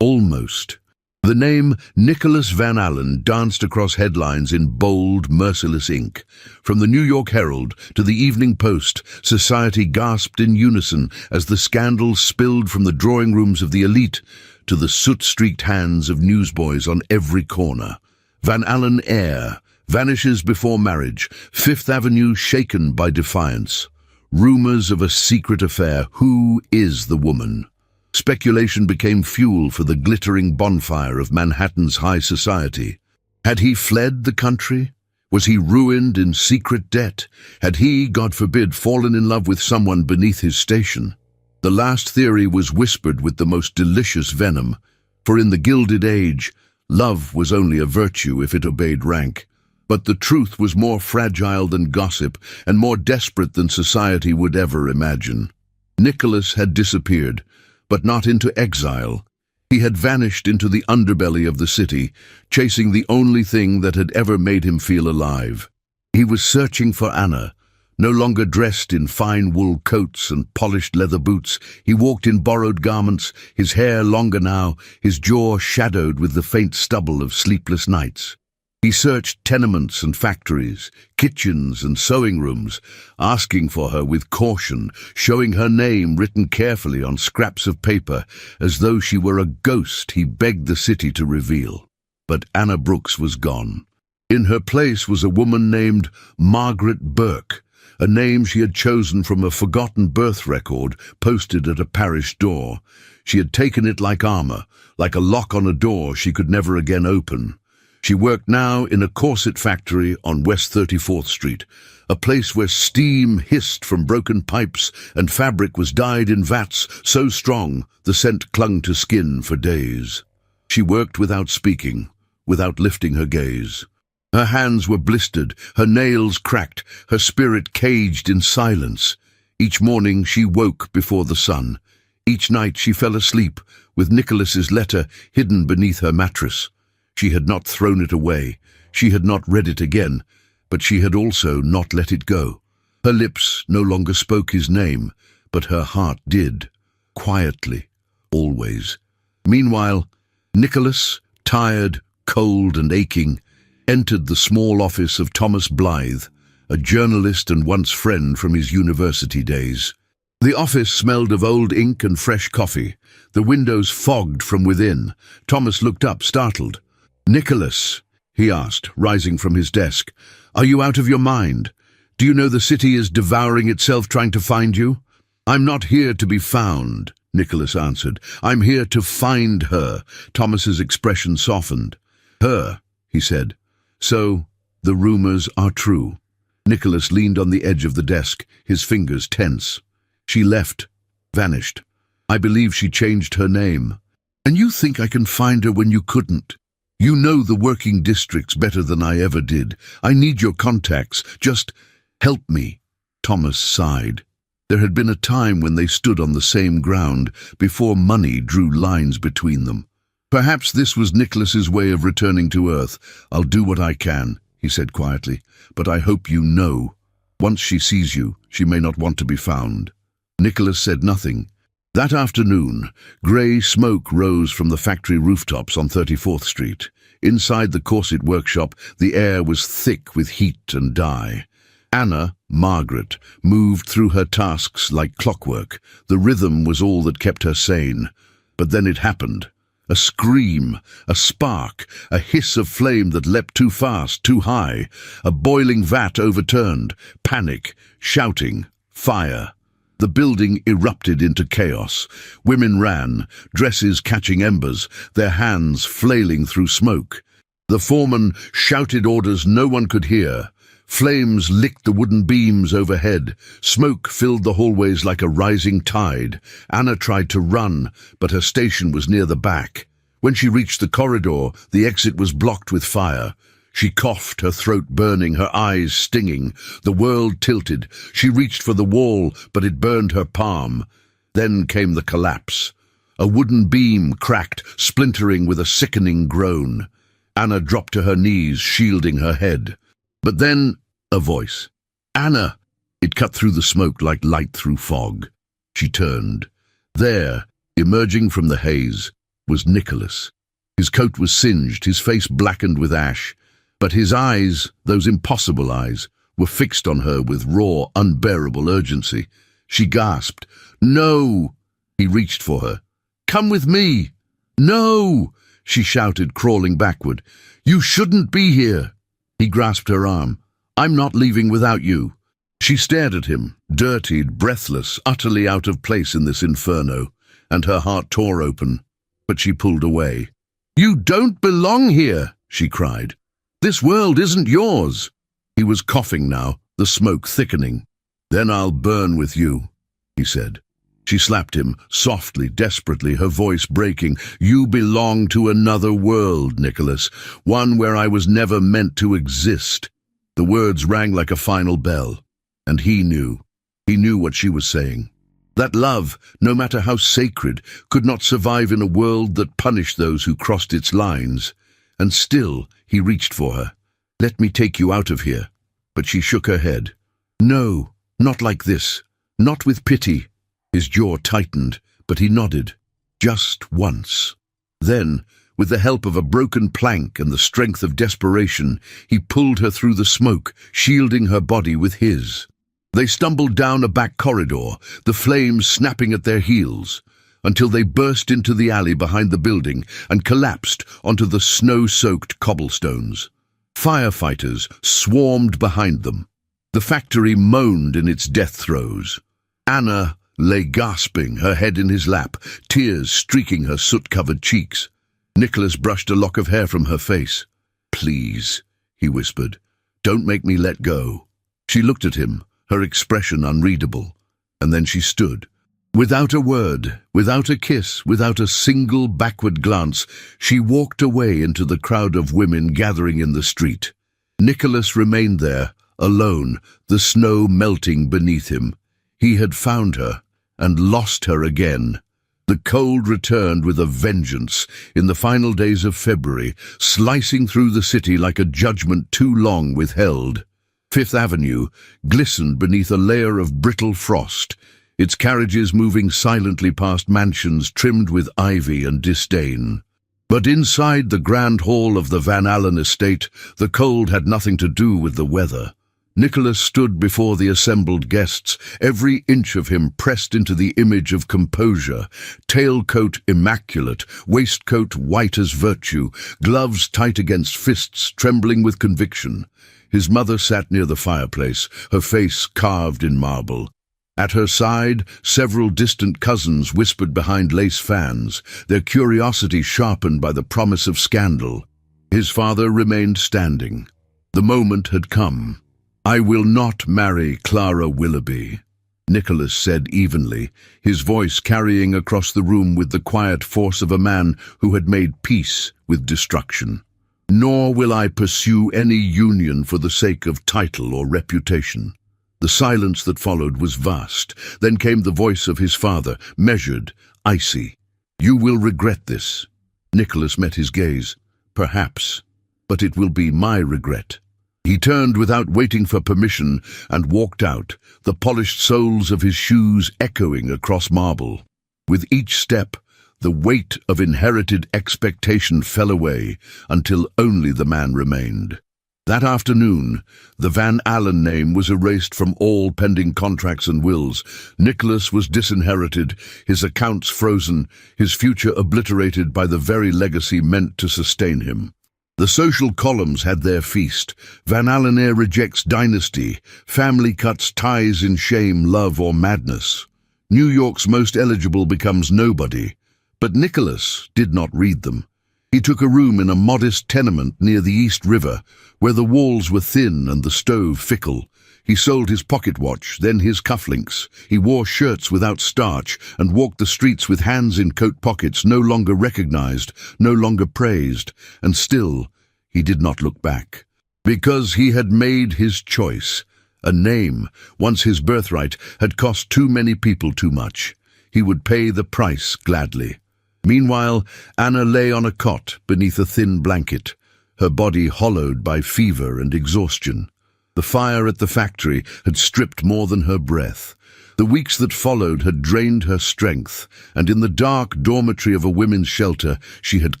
Almost. The name Nicholas Van Allen danced across headlines in bold, merciless ink. From the New York Herald to the Evening Post, society gasped in unison as the scandal spilled from the drawing rooms of the elite to the soot-streaked hands of newsboys on every corner. Van Allen heir vanishes before marriage, Fifth Avenue shaken by defiance. Rumors of a secret affair. Who is the woman? Speculation became fuel for the glittering bonfire of Manhattan's high society. Had he fled the country? Was he ruined in secret debt? Had he, God forbid, fallen in love with someone beneath his station? The last theory was whispered with the most delicious venom, for in the Gilded Age, love was only a virtue if it obeyed rank. But the truth was more fragile than gossip and more desperate than society would ever imagine. Nicholas had disappeared, but not into exile. He had vanished into the underbelly of the city, chasing the only thing that had ever made him feel alive. He was searching for Anna. No longer dressed in fine wool coats and polished leather boots, he walked in borrowed garments, his hair longer now, his jaw shadowed with the faint stubble of sleepless nights. He searched tenements and factories, kitchens and sewing rooms, asking for her with caution, showing her name written carefully on scraps of paper, as though she were a ghost he begged the city to reveal. But Anna Brooks was gone. In her place was a woman named Margaret Burke, a name she had chosen from a forgotten birth record posted at a parish door. She had taken it like armor, like a lock on a door she could never again open. She worked now in a corset factory on West 34th Street, a place where steam hissed from broken pipes and fabric was dyed in vats so strong the scent clung to skin for days. She worked without speaking, without lifting her gaze. Her hands were blistered, her nails cracked, her spirit caged in silence. Each morning she woke before the sun. Each night she fell asleep, with Nicholas's letter hidden beneath her mattress. She had not thrown it away, she had not read it again, but she had also not let it go. Her lips no longer spoke his name, but her heart did, quietly, always. Meanwhile, Nicholas, tired, cold and aching, entered the small office of Thomas Blythe, a journalist and once friend from his university days. The office smelled of old ink and fresh coffee, the windows fogged from within. Thomas looked up, startled. "Nicholas," he asked, rising from his desk, "are you out of your mind? Do you know the city is devouring itself trying to find you?" "I'm not here to be found," Nicholas answered. "I'm here to find her." Thomas's expression softened. "Her," he said. "So, the rumors are true." Nicholas leaned on the edge of the desk, his fingers tense. "She left, vanished. I believe she changed her name." "And you think I can find her when you couldn't?" You know the working districts better than I ever did. I need your contacts. Just help me." Thomas sighed. There had been a time when they stood on the same ground, before money drew lines between them. Perhaps this was Nicholas's way of returning to Earth. "I'll do what I can," he said quietly, "but I hope you know. Once she sees you, she may not want to be found." Nicholas said nothing. That afternoon, grey smoke rose from the factory rooftops on 34th Street. Inside the corset workshop, the air was thick with heat and dye. Anna, Margaret, moved through her tasks like clockwork. The rhythm was all that kept her sane. But then it happened. A scream, a spark, a hiss of flame that leapt too fast, too high. A boiling vat overturned. Panic, shouting, fire. The building erupted into chaos. Women ran, dresses catching embers, their hands flailing through smoke. The foreman shouted orders no one could hear. Flames licked the wooden beams overhead. Smoke filled the hallways like a rising tide. Anna tried to run, but her station was near the back. When she reached the corridor, the exit was blocked with fire. She coughed, her throat burning, her eyes stinging. The world tilted. She reached for the wall, but it burned her palm. Then came the collapse. A wooden beam cracked, splintering with a sickening groan. Anna dropped to her knees, shielding her head. But then, a voice. "Anna!" It cut through the smoke like light through fog. She turned. There, emerging from the haze, was Nicholas. His coat was singed, his face blackened with ash. But his eyes, those impossible eyes, were fixed on her with raw, unbearable urgency. She gasped. "No!" He reached for her. "Come with me!" "No!" she shouted, crawling backward. "You shouldn't be here!" He grasped her arm. "I'm not leaving without you." She stared at him, dirtied, breathless, utterly out of place in this inferno, and her heart tore open. But she pulled away. "You don't belong here!" she cried. "This world isn't yours." He was coughing now, the smoke thickening. "Then I'll burn with you," he said. She slapped him, softly, desperately, her voice breaking. "You belong to another world, Nicholas, one where I was never meant to exist." The words rang like a final bell, and he knew. He knew what she was saying. That love, no matter how sacred, could not survive in a world that punished those who crossed its lines. And still, he reached for her. "Let me take you out of here." But she shook her head. "No, not like this. Not with pity." His jaw tightened, but he nodded. "Just once." Then, with the help of a broken plank and the strength of desperation, he pulled her through the smoke, shielding her body with his. They stumbled down a back corridor, the flames snapping at their heels, until they burst into the alley behind the building and collapsed onto the snow-soaked cobblestones. Firefighters swarmed behind them. The factory moaned in its death throes. Anna lay gasping, her head in his lap, tears streaking her soot-covered cheeks. Nicholas brushed a lock of hair from her face. "Please," he whispered, "don't make me let go." She looked at him, her expression unreadable, and then she stood. Without a word, without a kiss, without a single backward glance, she walked away into the crowd of women gathering in the street. Nicholas remained there, alone, the snow melting beneath him. He had found her, and lost her again. The cold returned with a vengeance in the final days of February, slicing through the city like a judgment too long withheld. Fifth Avenue glistened beneath a layer of brittle frost, its carriages moving silently past mansions trimmed with ivy and disdain. But inside the grand hall of the Van Allen estate, the cold had nothing to do with the weather. Nicholas stood before the assembled guests, every inch of him pressed into the image of composure, tailcoat immaculate, waistcoat white as virtue, gloves tight against fists trembling with conviction. His mother sat near the fireplace, her face carved in marble. At her side, several distant cousins whispered behind lace fans, their curiosity sharpened by the promise of scandal. His father remained standing. The moment had come. "I will not marry Clara Willoughby." Nicholas said evenly, his voice carrying across the room with the quiet force of a man who had made peace with destruction. "Nor will I pursue any union for the sake of title or reputation." The silence that followed was vast. Then came the voice of his father, measured, icy. "You will regret this." Nicholas met his gaze. "Perhaps, but it will be my regret." He turned without waiting for permission and walked out, the polished soles of his shoes echoing across marble. With each step, the weight of inherited expectation fell away until only the man remained. That afternoon, the Van Allen name was erased from all pending contracts and wills. Nicholas was disinherited, his accounts frozen, his future obliterated by the very legacy meant to sustain him. The social columns had their feast. Van Allen rejects dynasty, family cuts ties in shame, love, or madness. New York's most eligible becomes nobody. But Nicholas did not read them. He took a room in a modest tenement near the East River, where the walls were thin and the stove fickle. He sold his pocket watch, then his cufflinks. He wore shirts without starch and walked the streets with hands in coat pockets, no longer recognized, no longer praised. And still, he did not look back. Because he had made his choice. A name, once his birthright, had cost too many people too much. He would pay the price gladly. Meanwhile, Anna lay on a cot beneath a thin blanket, her body hollowed by fever and exhaustion. The fire at the factory had stripped more than her breath. The weeks that followed had drained her strength, and in the dark dormitory of a women's shelter she had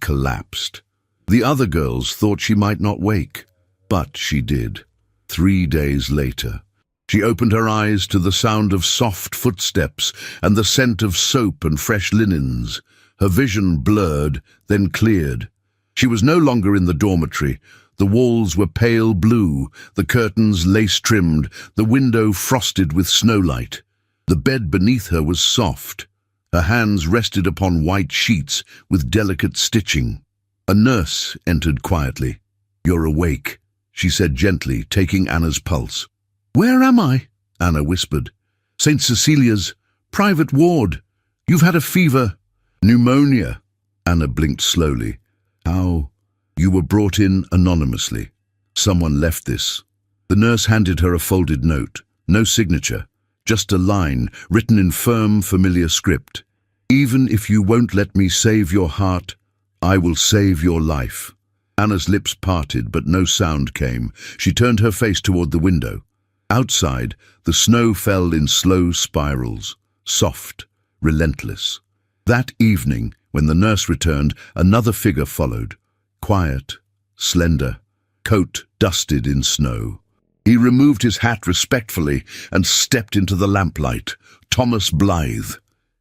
collapsed. The other girls thought she might not wake, but she did. 3 days later, she opened her eyes to the sound of soft footsteps and the scent of soap and fresh linens. Her vision blurred, then cleared. She was no longer in the dormitory. The walls were pale blue, the curtains lace-trimmed, the window frosted with snowlight. The bed beneath her was soft. Her hands rested upon white sheets with delicate stitching. A nurse entered quietly. "You're awake," she said gently, taking Anna's pulse. "Where am I?" Anna whispered. "St. Cecilia's private ward. You've had a fever." "Pneumonia." Anna blinked slowly. "How?" "You were brought in anonymously. Someone left this." The nurse handed her a folded note. No signature, just a line written in firm, familiar script. "Even if you won't let me save your heart, I will save your life." Anna's lips parted, but no sound came. She turned her face toward the window. Outside, the snow fell in slow spirals, soft, relentless. That evening, when the nurse returned, another figure followed. Quiet, slender, coat dusted in snow. He removed his hat respectfully and stepped into the lamplight. Thomas Blythe.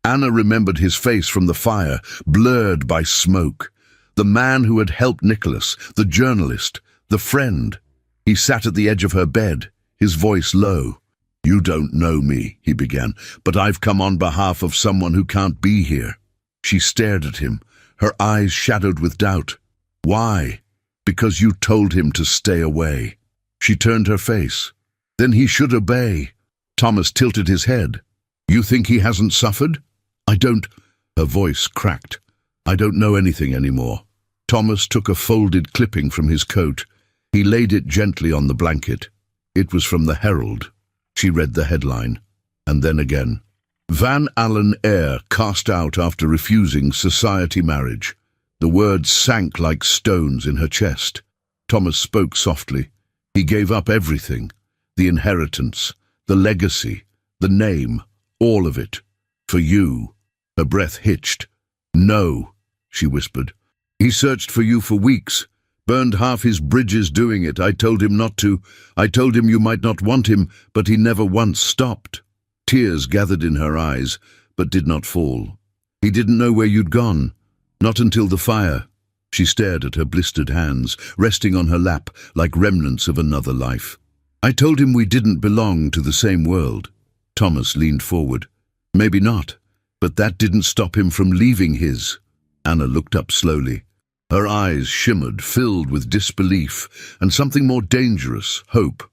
Anna remembered his face from the fire, blurred by smoke. The man who had helped Nicholas, the journalist, the friend. He sat at the edge of her bed, his voice low. "You don't know me," he began, "but I've come on behalf of someone who can't be here." She stared at him, her eyes shadowed with doubt. "Why?" "Because you told him to stay away." She turned her face. "Then he should obey." Thomas tilted his head. "You think he hasn't suffered?" "I don't—" Her voice cracked. "I don't know anything anymore." Thomas took a folded clipping from his coat. He laid it gently on the blanket. It was from the Herald. She read the headline, and then again. "Van Allen heir cast out after refusing society marriage." The words sank like stones in her chest. Thomas spoke softly. He gave up everything. The inheritance, the legacy, the name, all of it. "For you." Her breath hitched. "No," she whispered. "He searched for you for weeks, burned half his bridges doing it. I told him not to. I told him you might not want him, but he never once stopped." Tears gathered in her eyes, but did not fall. "He didn't know where you'd gone. Not until the fire." She stared at her blistered hands, resting on her lap like remnants of another life. "I told him we didn't belong to the same world." Thomas leaned forward. "Maybe not, but that didn't stop him from leaving his." Anna looked up slowly. Her eyes shimmered, filled with disbelief, and something more dangerous, hope.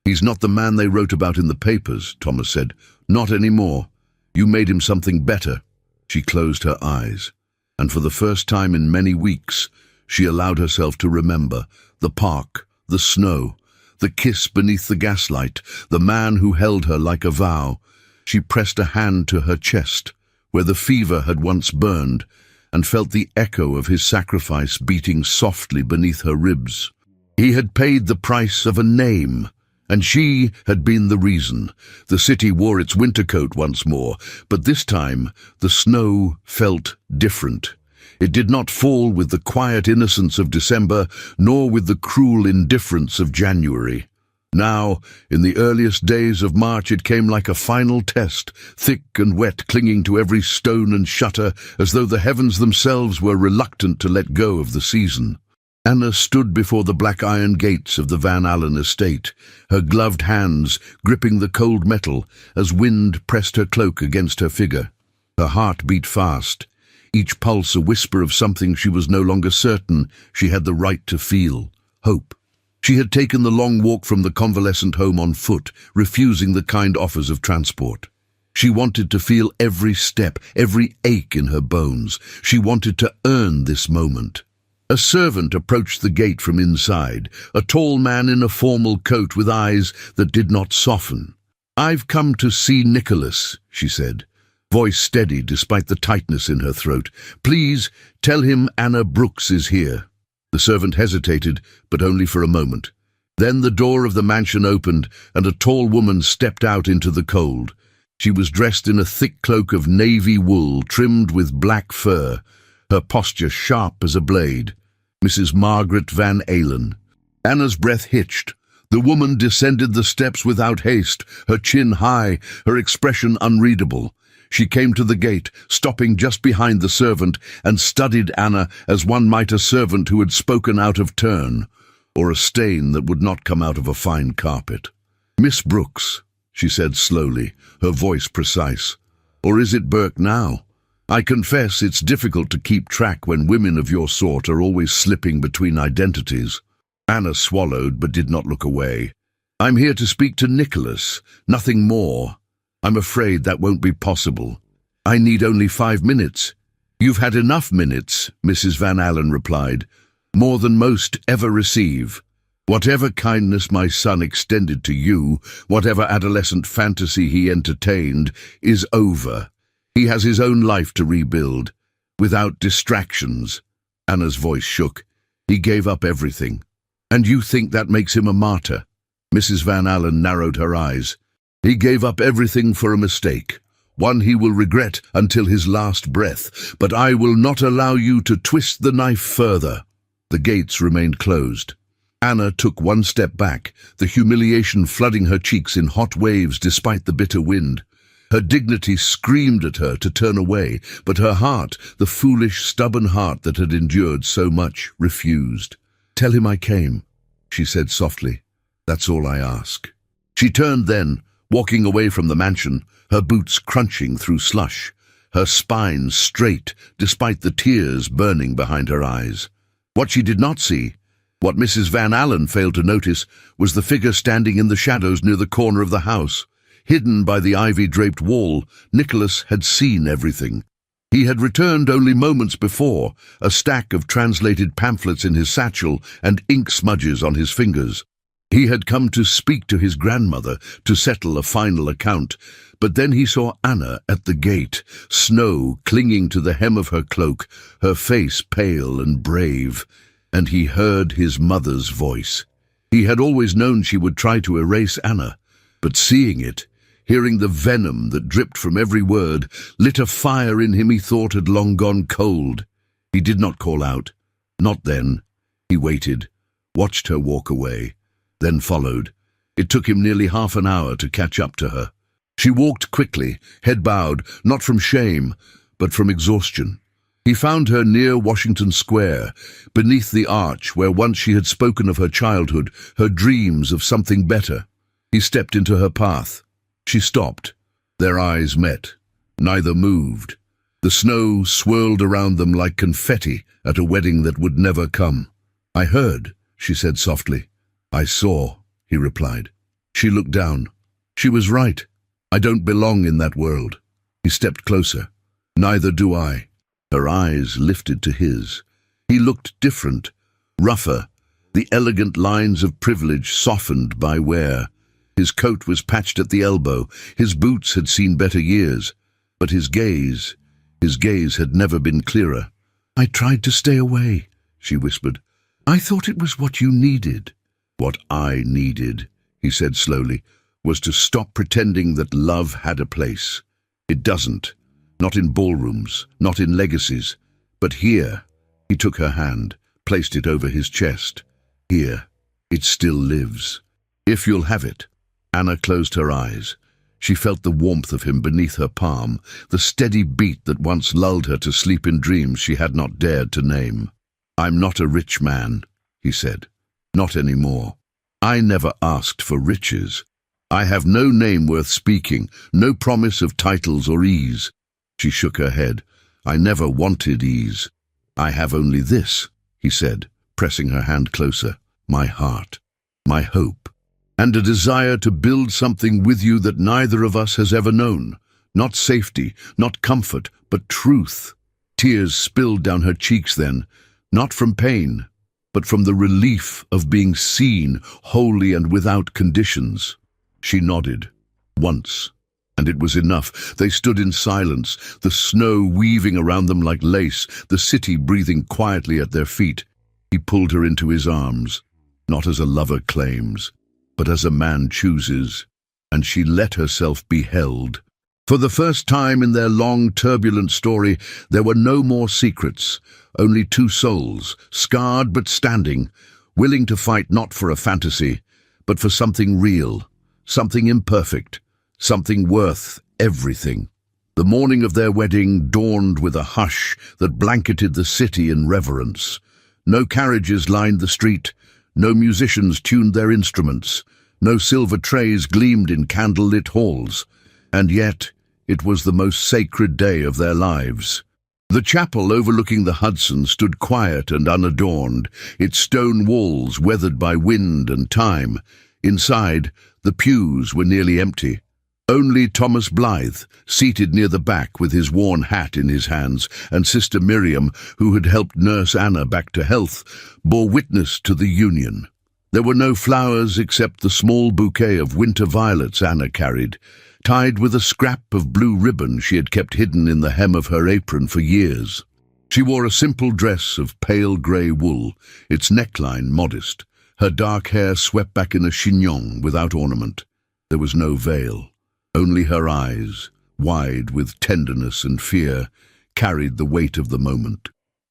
"He's not the man they wrote about in the papers," Thomas said. "Not anymore. You made him something better." She closed her eyes, and for the first time in many weeks, she allowed herself to remember the park, the snow, the kiss beneath the gaslight, the man who held her like a vow. She pressed a hand to her chest, where the fever had once burned, and felt the echo of his sacrifice beating softly beneath her ribs. He had paid the price of a name, and she had been the reason. The city wore its winter coat once more, but this time the snow felt different. It did not fall with the quiet innocence of December, nor with the cruel indifference of January. Now, in the earliest days of March, it came like a final test, thick and wet, clinging to every stone and shutter, as though the heavens themselves were reluctant to let go of the season. Anna stood before the black iron gates of the Van Allen estate, her gloved hands gripping the cold metal as wind pressed her cloak against her figure. Her heart beat fast, each pulse a whisper of something she was no longer certain she had the right to feel: hope. She had taken the long walk from the convalescent home on foot, refusing the kind offers of transport. She wanted to feel every step, every ache in her bones. She wanted to earn this moment. A servant approached the gate from inside, a tall man in a formal coat with eyes that did not soften. "I've come to see Nicholas," she said, voice steady despite the tightness in her throat. "Please tell him Anna Brooks is here." The servant hesitated, but only for a moment. Then the door of the mansion opened, and a tall woman stepped out into the cold. She was dressed in a thick cloak of navy wool trimmed with black fur, her posture sharp as a blade. Mrs. Margaret Van Allen. Anna's breath hitched. The woman descended the steps without haste, her chin high, her expression unreadable. She came to the gate, stopping just behind the servant, and studied Anna as one might a servant who had spoken out of turn, or a stain that would not come out of a fine carpet. "Miss Brooks," she said slowly, her voice precise. "Or is it Burke now? I confess it's difficult to keep track when women of your sort are always slipping between identities." Anna swallowed but did not look away. "I'm here to speak to Nicholas, nothing more. I'm afraid that won't be possible. I need only 5 minutes." "You've had enough minutes," Mrs. Van Allen replied. "More than most ever receive. Whatever kindness my son extended to you, whatever adolescent fantasy he entertained, is over. He has his own life to rebuild, without distractions." Anna's voice shook. "He gave up everything. And you think that makes him a martyr?" Mrs. Van Allen narrowed her eyes. "He gave up everything for a mistake, one he will regret until his last breath, but I will not allow you to twist the knife further." The gates remained closed. Anna took one step back, the humiliation flooding her cheeks in hot waves despite the bitter wind. Her dignity screamed at her to turn away, but her heart, the foolish, stubborn heart that had endured so much, refused. "Tell him I came," she said softly. "That's all I ask." She turned then, walking away from the mansion, her boots crunching through slush, her spine straight despite the tears burning behind her eyes. What she did not see, what Mrs. Van Allen failed to notice, was the figure standing in the shadows near the corner of the house. Hidden by the ivy-draped wall, Nicholas had seen everything. He had returned only moments before, a stack of translated pamphlets in his satchel and ink smudges on his fingers. He had come to speak to his grandmother, to settle a final account, but then he saw Anna at the gate, snow clinging to the hem of her cloak, her face pale and brave, and he heard his mother's voice. He had always known she would try to erase Anna, but seeing it, hearing the venom that dripped from every word, lit a fire in him he thought had long gone cold. He did not call out. Not then. He waited, watched her walk away, then followed. It took him nearly half an hour to catch up to her. She walked quickly, head bowed, not from shame, but from exhaustion. He found her near Washington Square, beneath the arch where once she had spoken of her childhood, her dreams of something better. He stepped into her path. She stopped. Their eyes met. Neither moved. The snow swirled around them like confetti at a wedding that would never come. "I heard," she said softly. "I saw," he replied. She looked down. She was right. I don't belong in that world. He stepped closer. Neither do I. Her eyes lifted to his. He looked different, rougher, the elegant lines of privilege softened by wear. His coat was patched at the elbow, his boots had seen better years, but his gaze had never been clearer. I tried to stay away, she whispered. I thought it was what you needed. What I needed, he said slowly, was to stop pretending that love had a place. It doesn't. Not in ballrooms, not in legacies, but here. He took her hand, placed it over his chest. Here, it still lives. If you'll have it. Anna closed her eyes. She felt the warmth of him beneath her palm, the steady beat that once lulled her to sleep in dreams she had not dared to name. I'm not a rich man, he said. Not anymore. I never asked for riches. I have no name worth speaking, no promise of titles or ease. She shook her head. I never wanted ease. I have only this, he said, pressing her hand closer. My heart, my hope, and a desire to build something with you that neither of us has ever known. Not safety, not comfort, but truth. Tears spilled down her cheeks then, not from pain, but from the relief of being seen, wholly and without conditions. She nodded, once, and it was enough. They stood in silence, the snow weaving around them like lace, the city breathing quietly at their feet. He pulled her into his arms, not as a lover claims, but as a man chooses, and she let herself be held. For the first time in their long, turbulent story, there were no more secrets, only two souls, scarred but standing, willing to fight not for a fantasy, but for something real, something imperfect, something worth everything. The morning of their wedding dawned with a hush that blanketed the city in reverence. No carriages lined the street, no musicians tuned their instruments, no silver trays gleamed in candle-lit halls, and yet it was the most sacred day of their lives. The chapel overlooking the Hudson stood quiet and unadorned, its stone walls weathered by wind and time. Inside, the pews were nearly empty. Only Thomas Blythe, seated near the back with his worn hat in his hands, and Sister Miriam, who had helped nurse Anna back to health, bore witness to the union. There were no flowers except the small bouquet of winter violets Anna carried, tied with a scrap of blue ribbon she had kept hidden in the hem of her apron for years. She wore a simple dress of pale grey wool, its neckline modest, her dark hair swept back in a chignon without ornament. There was no veil. Only her eyes, wide with tenderness and fear, carried the weight of the moment.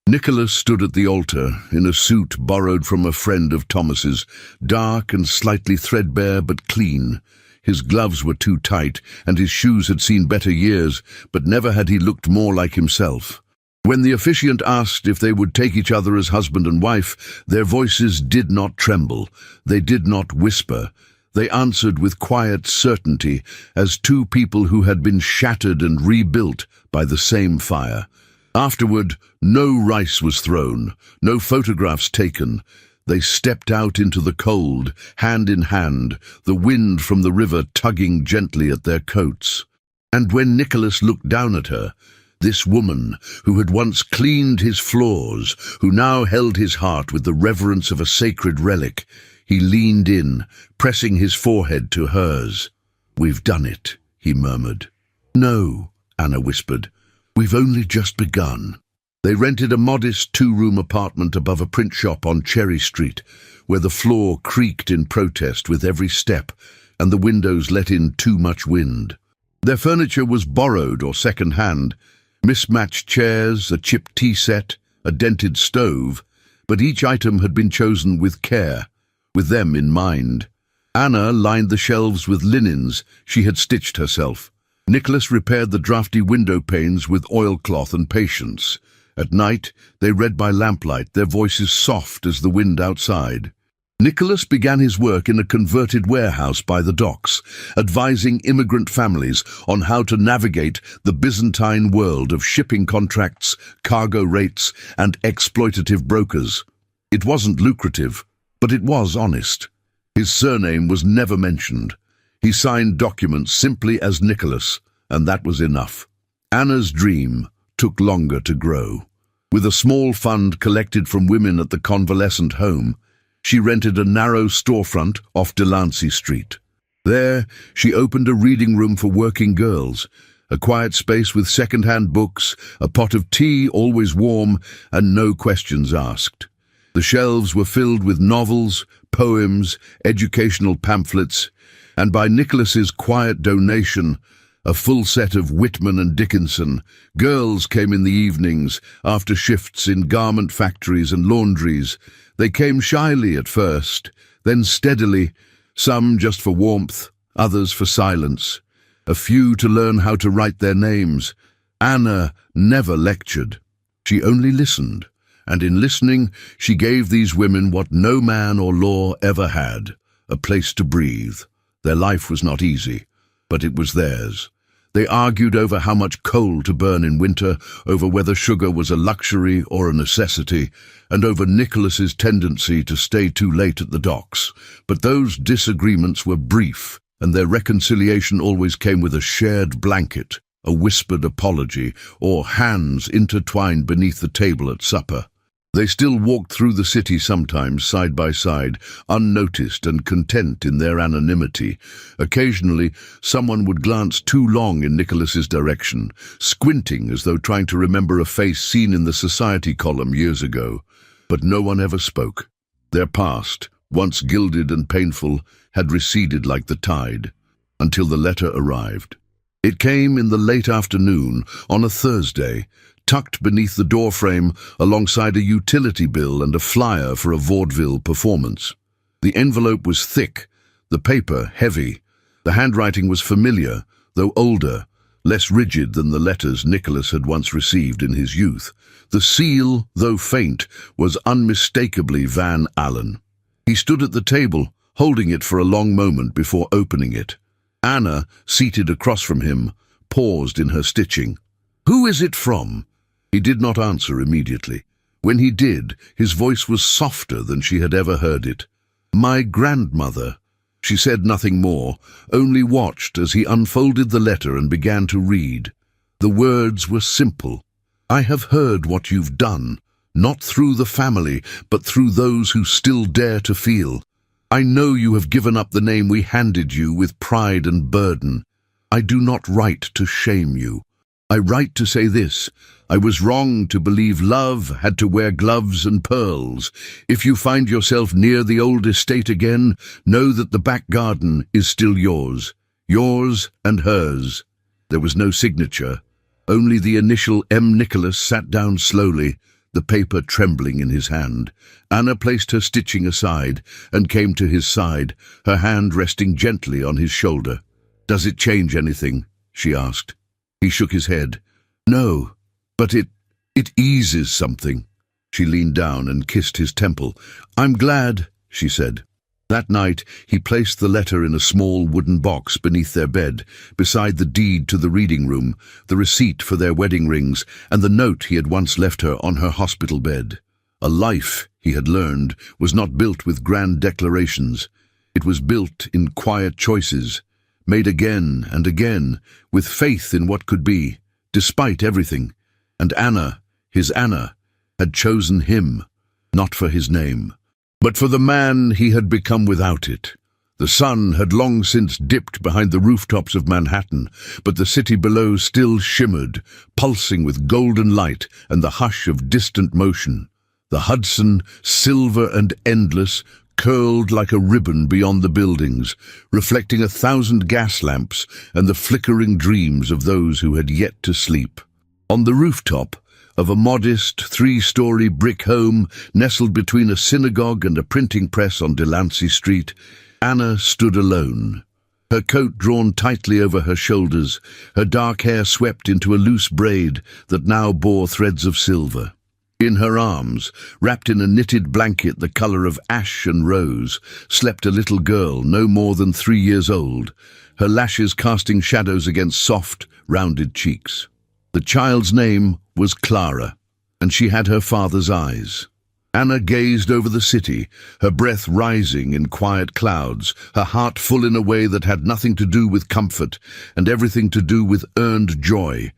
Nicholas stood at the altar, in a suit borrowed from a friend of Thomas's, dark and slightly threadbare but clean. His gloves were too tight, and his shoes had seen better years, but never had he looked more like himself. When the officiant asked if they would take each other as husband and wife, their voices did not tremble, they did not whisper. They answered with quiet certainty, as two people who had been shattered and rebuilt by the same fire. Afterward, no rice was thrown, no photographs taken. They stepped out into the cold, hand in hand, the wind from the river tugging gently at their coats. And when Nicholas looked down at her, this woman who had once cleaned his floors, who now held his heart with the reverence of a sacred relic, he leaned in, pressing his forehead to hers. "We've done it," he murmured. "No," Anna whispered. "We've only just begun." They rented a modest two-room apartment above a print shop on Cherry Street, where the floor creaked in protest with every step, and the windows let in too much wind. Their furniture was borrowed or second-hand, mismatched chairs, a chipped tea set, a dented stove, but each item had been chosen with care, with them in mind. Anna lined the shelves with linens she had stitched herself. Nicholas repaired the draughty window panes with oilcloth and patience. At night, they read by lamplight, their voices soft as the wind outside. Nicholas began his work in a converted warehouse by the docks, advising immigrant families on how to navigate the Byzantine world of shipping contracts, cargo rates, and exploitative brokers. It wasn't lucrative, but it was honest. His surname was never mentioned. He signed documents simply as Nicholas, and that was enough. Anna's dream took longer to grow. With a small fund collected from women at the convalescent home, she rented a narrow storefront off Delancey Street. There, she opened a reading room for working girls, a quiet space with second-hand books, a pot of tea always warm, and no questions asked. The shelves were filled with novels, poems, educational pamphlets, and by Nicholas's quiet donation, a full set of Whitman and Dickinson, girls came in the evenings, after shifts in garment factories and laundries. They came shyly at first, then steadily, some just for warmth, others for silence, a few to learn how to write their names. Anna never lectured. She only listened, and in listening, she gave these women what no man or law ever had, a place to breathe. Their life was not easy, but it was theirs. They argued over how much coal to burn in winter, over whether sugar was a luxury or a necessity, and over Nicholas's tendency to stay too late at the docks. But those disagreements were brief, and their reconciliation always came with a shared blanket, a whispered apology, or hands intertwined beneath the table at supper. They still walked through the city sometimes, side by side, unnoticed and content in their anonymity. Occasionally, someone would glance too long in Nicholas's direction, squinting as though trying to remember a face seen in the society column years ago. But no one ever spoke. Their past, once gilded and painful, had receded like the tide, until the letter arrived. It came in the late afternoon, on a Thursday, tucked beneath the doorframe alongside a utility bill and a flyer for a vaudeville performance. The envelope was thick, the paper heavy. The handwriting was familiar, though older, less rigid than the letters Nicholas had once received in his youth. The seal, though faint, was unmistakably Van Allen. He stood at the table, holding it for a long moment before opening it. Anna, seated across from him, paused in her stitching. "Who is it from?" He did not answer immediately. When he did, his voice was softer than she had ever heard it. "My grandmother." She said nothing more, only watched as he unfolded the letter and began to read. The words were simple. "I have heard what you've done, not through the family, but through those who still dare to feel. I know you have given up the name we handed you with pride and burden. I do not write to shame you. I write to say this: I was wrong to believe love had to wear gloves and pearls. If you find yourself near the old estate again, know that the back garden is still yours and hers." There was no signature, only the initial M. Nicholas sat down slowly, the paper trembling in his hand. Anna placed her stitching aside and came to his side, her hand resting gently on his shoulder. "Does it change anything?" she asked. He shook his head. "No, but it eases something." She leaned down and kissed his temple. "I'm glad," she said. That night, he placed the letter in a small wooden box beneath their bed, beside the deed to the reading room, the receipt for their wedding rings, and the note he had once left her on her hospital bed. A life, he had learned, was not built with grand declarations. It was built in quiet choices, made again and again, with faith in what could be, despite everything. And Anna, his Anna, had chosen him, not for his name, but for the man he had become without it. The sun had long since dipped behind the rooftops of Manhattan, but the city below still shimmered, pulsing with golden light and the hush of distant motion. The Hudson, silver and endless, curled like a ribbon beyond the buildings, reflecting 1,000 gas lamps and the flickering dreams of those who had yet to sleep. On the rooftop of a modest 3-story brick home nestled between a synagogue and a printing press on Delancey Street, Anna stood alone. Her coat drawn tightly over her shoulders, her dark hair swept into a loose braid that now bore threads of silver. In her arms, wrapped in a knitted blanket the color of ash and rose, slept a little girl no more than 3 years old, her lashes casting shadows against soft, rounded cheeks. The child's name was Clara, and she had her father's eyes. Anna gazed over the city, her breath rising in quiet clouds, her heart full in a way that had nothing to do with comfort and everything to do with earned joy.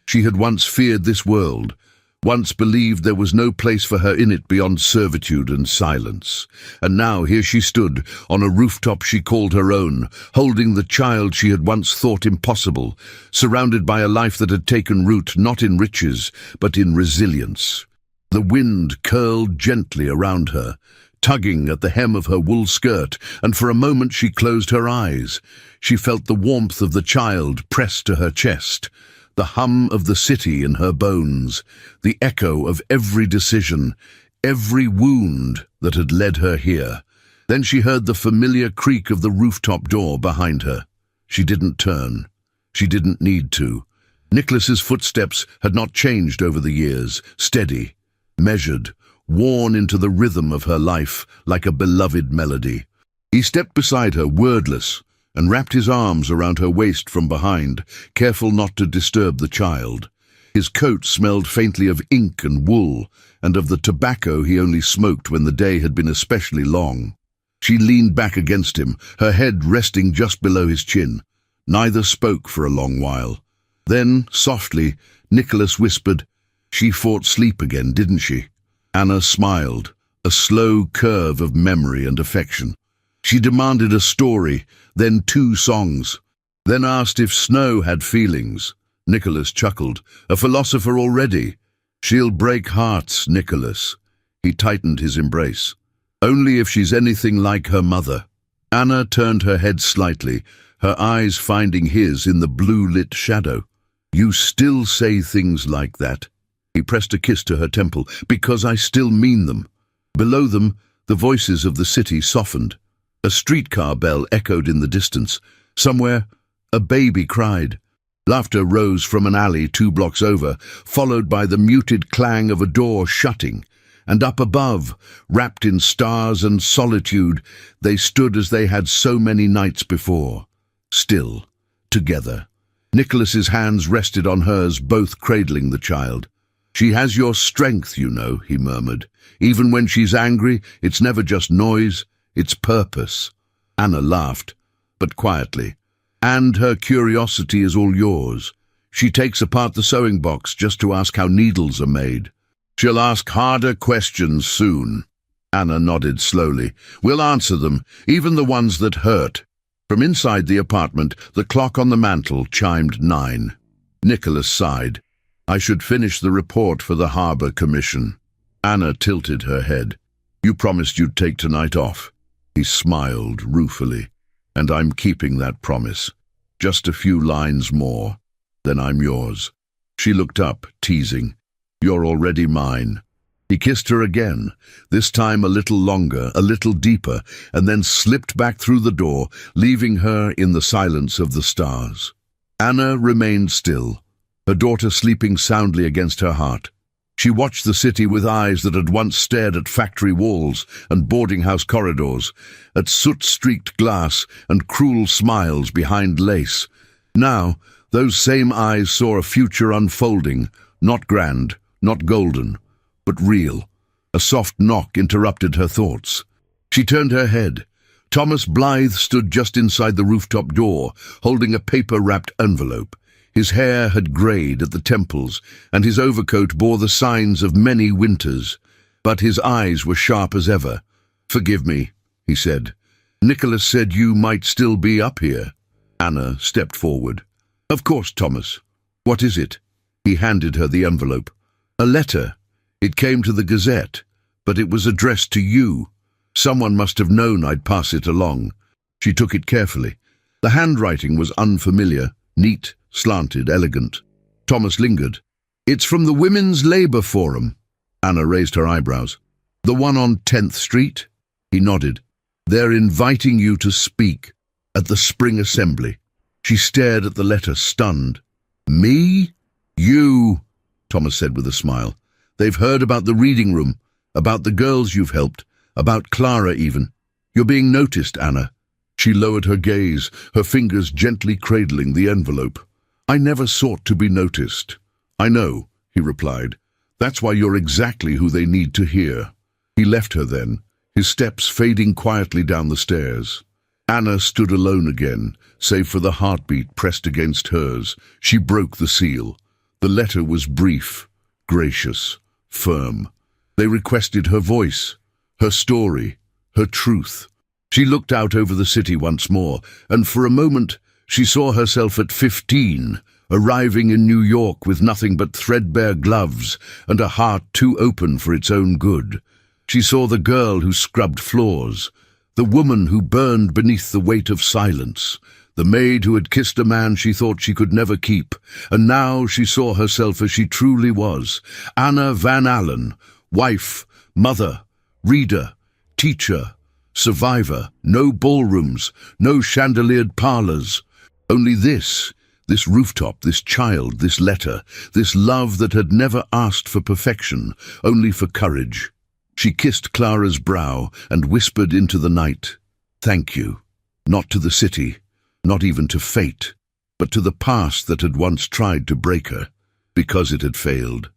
She had once feared this world, once believed there was no place for her in it beyond servitude and silence. And now here she stood, on a rooftop she called her own, holding the child she had once thought impossible, surrounded by a life that had taken root not in riches, but in resilience. The wind curled gently around her, tugging at the hem of her wool skirt, and for a moment she closed her eyes. She felt the warmth of the child pressed to her chest, the hum of the city in her bones, the echo of every decision, every wound that had led her here. Then she heard the familiar creak of the rooftop door behind her. She didn't turn. She didn't need to. Nicholas's footsteps had not changed over the years, steady, measured, worn into the rhythm of her life like a beloved melody. He stepped beside her, wordless, and wrapped his arms around her waist from behind, careful not to disturb the child. His coat smelled faintly of ink and wool, and of the tobacco he only smoked when the day had been especially long. She leaned back against him, her head resting just below his chin. Neither spoke for a long while. Then, softly, Nicholas whispered, "She fought sleep again, didn't she?" Anna smiled, a slow curve of memory and affection. She demanded a story, then 2 songs, then asked if snow had feelings. Nicholas chuckled. "A philosopher already. She'll break hearts, Nicholas." He tightened his embrace. "Only if she's anything like her mother." Anna turned her head slightly, her eyes finding his in the blue-lit shadow. "You still say things like that?" He pressed a kiss to her temple. "Because I still mean them." Below them, the voices of the city softened. A streetcar bell echoed in the distance. Somewhere, a baby cried. Laughter rose from an alley 2 blocks over, followed by the muted clang of a door shutting. And up above, wrapped in stars and solitude, they stood as they had so many nights before. Still, together. Nicholas's hands rested on hers, both cradling the child. "She has your strength, you know," he murmured. "Even when she's angry, it's never just noise, it's purpose." Anna laughed, but quietly. "And her curiosity is all yours. She takes apart the sewing box just to ask how needles are made. She'll ask harder questions soon." Anna nodded slowly. "We'll answer them, even the ones that hurt." From inside the apartment, the clock on the mantel chimed 9. Nicholas sighed. "I should finish the report for the Harbour Commission." Anna tilted her head. "You promised you'd take tonight off." He smiled ruefully. "And I'm keeping that promise. Just a few lines more, then I'm yours." She looked up, teasing. "You're already mine." He kissed her again, this time a little longer, a little deeper, and then slipped back through the door, leaving her in the silence of the stars. Anna remained still, her daughter sleeping soundly against her heart. She watched the city with eyes that had once stared at factory walls and boarding-house corridors, at soot-streaked glass and cruel smiles behind lace. Now, those same eyes saw a future unfolding, not grand, not golden, but real. A soft knock interrupted her thoughts. She turned her head. Thomas Blythe stood just inside the rooftop door, holding a paper-wrapped envelope. His hair had greyed at the temples, and his overcoat bore the signs of many winters. But his eyes were sharp as ever. "Forgive me," he said. "Nicholas said you might still be up here." Anna stepped forward. "Of course, Thomas. What is it?" He handed her the envelope. "A letter. It came to the Gazette, but it was addressed to you. Someone must have known I'd pass it along." She took it carefully. The handwriting was unfamiliar, neat, slanted, elegant. Thomas lingered. "It's from the Women's Labour Forum." Anna raised her eyebrows. "The one on 10th Street?" He nodded. "They're inviting you to speak at the Spring Assembly." She stared at the letter, stunned. "Me? You?" Thomas said with a smile. "They've heard about the reading room, about the girls you've helped, about Clara even. You're being noticed, Anna." She lowered her gaze, her fingers gently cradling the envelope. "I never sought to be noticed." "I know," he replied. "That's why you're exactly who they need to hear." He left her then, his steps fading quietly down the stairs. Anna stood alone again, save for the heartbeat pressed against hers. She broke the seal. The letter was brief, gracious, firm. They requested her voice, her story, her truth. She looked out over the city once more, and for a moment she saw herself at 15, arriving in New York with nothing but threadbare gloves and a heart too open for its own good. She saw the girl who scrubbed floors, the woman who burned beneath the weight of silence, the maid who had kissed a man she thought she could never keep, and now she saw herself as she truly was, Anna Van Allen, wife, mother, reader, teacher, survivor. No ballrooms, no chandeliered parlors. Only this rooftop, this child, this letter, this love that had never asked for perfection, only for courage. She kissed Clara's brow and whispered into the night, "Thank you." Not to the city, not even to fate, but to the past that had once tried to break her, because it had failed.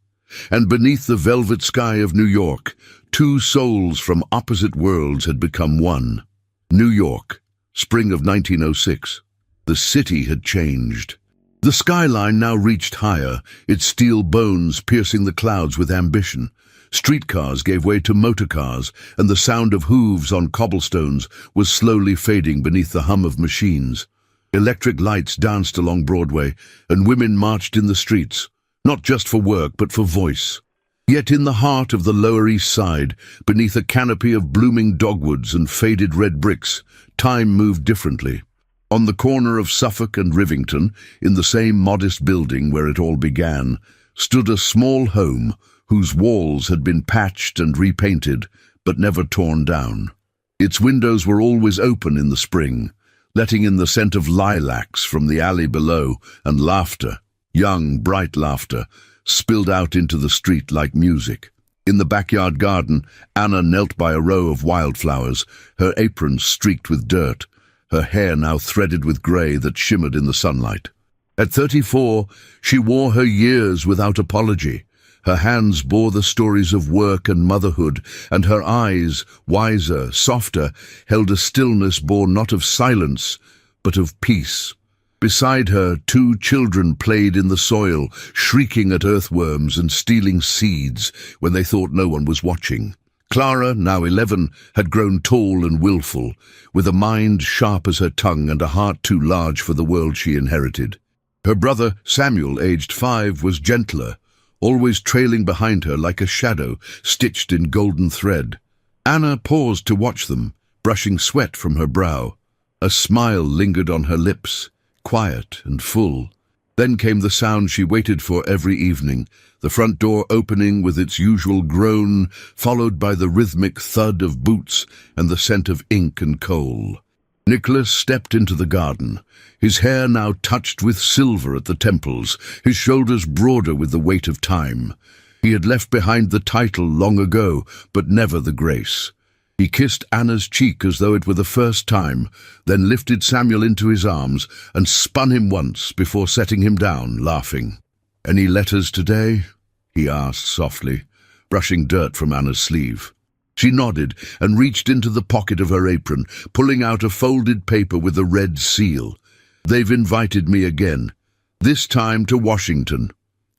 And beneath the velvet sky of New York, two souls from opposite worlds had become one. New York, spring of 1906. The city had changed. The skyline now reached higher, its steel bones piercing the clouds with ambition. Streetcars gave way to motorcars, and the sound of hooves on cobblestones was slowly fading beneath the hum of machines. Electric lights danced along Broadway, and women marched in the streets, not just for work but for voice. Yet in the heart of the Lower East Side, beneath a canopy of blooming dogwoods and faded red bricks, time moved differently. On the corner of Suffolk and Rivington, in the same modest building where it all began, stood a small home whose walls had been patched and repainted, but never torn down. Its windows were always open in the spring, letting in the scent of lilacs from the alley below, and laughter, young, bright laughter, spilled out into the street like music. In the backyard garden, Anna knelt by a row of wildflowers, her apron streaked with dirt, her hair now threaded with grey that shimmered in the sunlight. At 34, she wore her years without apology. Her hands bore the stories of work and motherhood, and her eyes, wiser, softer, held a stillness born not of silence, but of peace. Beside her, two children played in the soil, shrieking at earthworms and stealing seeds when they thought no one was watching. Clara, now 11, had grown tall and willful, with a mind sharp as her tongue and a heart too large for the world she inherited. Her brother, Samuel, aged 5, was gentler, always trailing behind her like a shadow stitched in golden thread. Anna paused to watch them, brushing sweat from her brow. A smile lingered on her lips, quiet and full. Then came the sound she waited for every evening, the front door opening with its usual groan, followed by the rhythmic thud of boots and the scent of ink and coal. Nicholas stepped into the garden, his hair now touched with silver at the temples, his shoulders broader with the weight of time. He had left behind the title long ago, but never the grace. He kissed Anna's cheek as though it were the first time, then lifted Samuel into his arms and spun him once before setting him down, laughing. "Any letters today?" he asked softly, brushing dirt from Anna's sleeve. She nodded and reached into the pocket of her apron, pulling out a folded paper with a red seal. "They've invited me again, this time to Washington."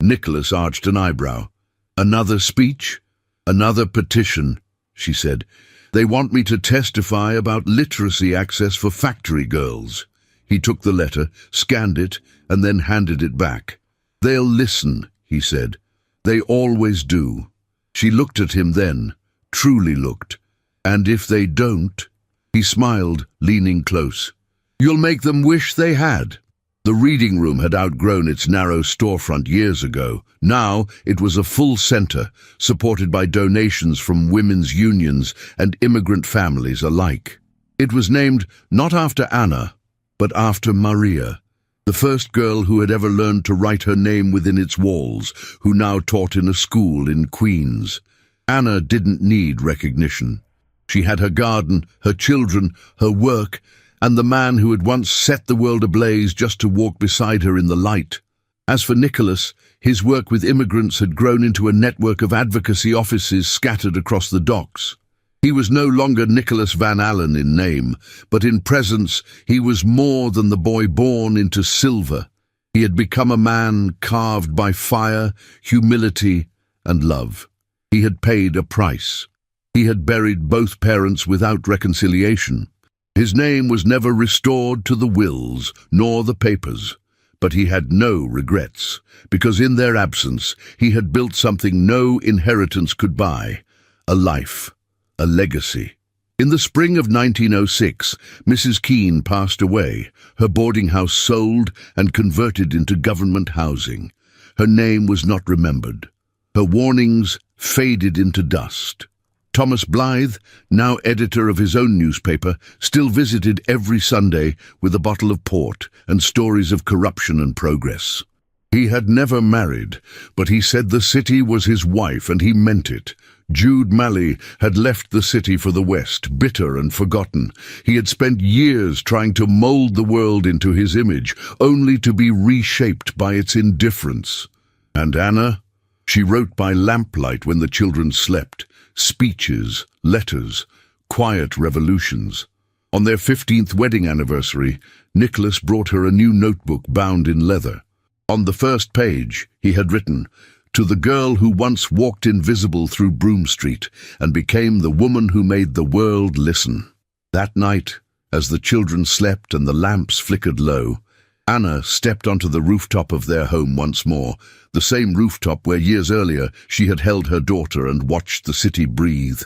Nicholas arched an eyebrow. "Another speech? Another petition," she said. "They want me to testify about literacy access for factory girls." He took the letter, scanned it, and then handed it back. "They'll listen," he said. "They always do." She looked at him then, truly looked. "And if they don't?" He smiled, leaning close. "You'll make them wish they had." The reading room had outgrown its narrow storefront years ago. Now it was a full center, supported by donations from women's unions and immigrant families alike. It was named not after Anna, but after Maria, the first girl who had ever learned to write her name within its walls, who now taught in a school in Queens. Anna didn't need recognition. She had her garden, her children, her work, and the man who had once set the world ablaze just to walk beside her in the light. As for Nicholas, his work with immigrants had grown into a network of advocacy offices scattered across the docks. He was no longer Nicholas Van Allen in name, but in presence he was more than the boy born into silver. He had become a man carved by fire, humility, and love. He had paid a price. He had buried both parents without reconciliation. His name was never restored to the wills, nor the papers. But he had no regrets, because in their absence he had built something no inheritance could buy: a life, a legacy. In the spring of 1906, Mrs. Keene passed away, her boarding house sold and converted into government housing. Her name was not remembered. Her warnings faded into dust. Thomas Blythe, now editor of his own newspaper, still visited every Sunday with a bottle of port and stories of corruption and progress. He had never married, but he said the city was his wife, and he meant it. Jude Malley had left the city for the West, bitter and forgotten. He had spent years trying to mold the world into his image, only to be reshaped by its indifference. And Anna? She wrote by lamplight when the children slept. Speeches, letters, quiet revolutions. On their 15th wedding anniversary, Nicholas brought her a new notebook bound in leather. On the first page, he had written, "To the girl who once walked invisible through Broome Street and became the woman who made the world listen." That night, as the children slept and the lamps flickered low, Anna stepped onto the rooftop of their home once more, the same rooftop where years earlier she had held her daughter and watched the city breathe.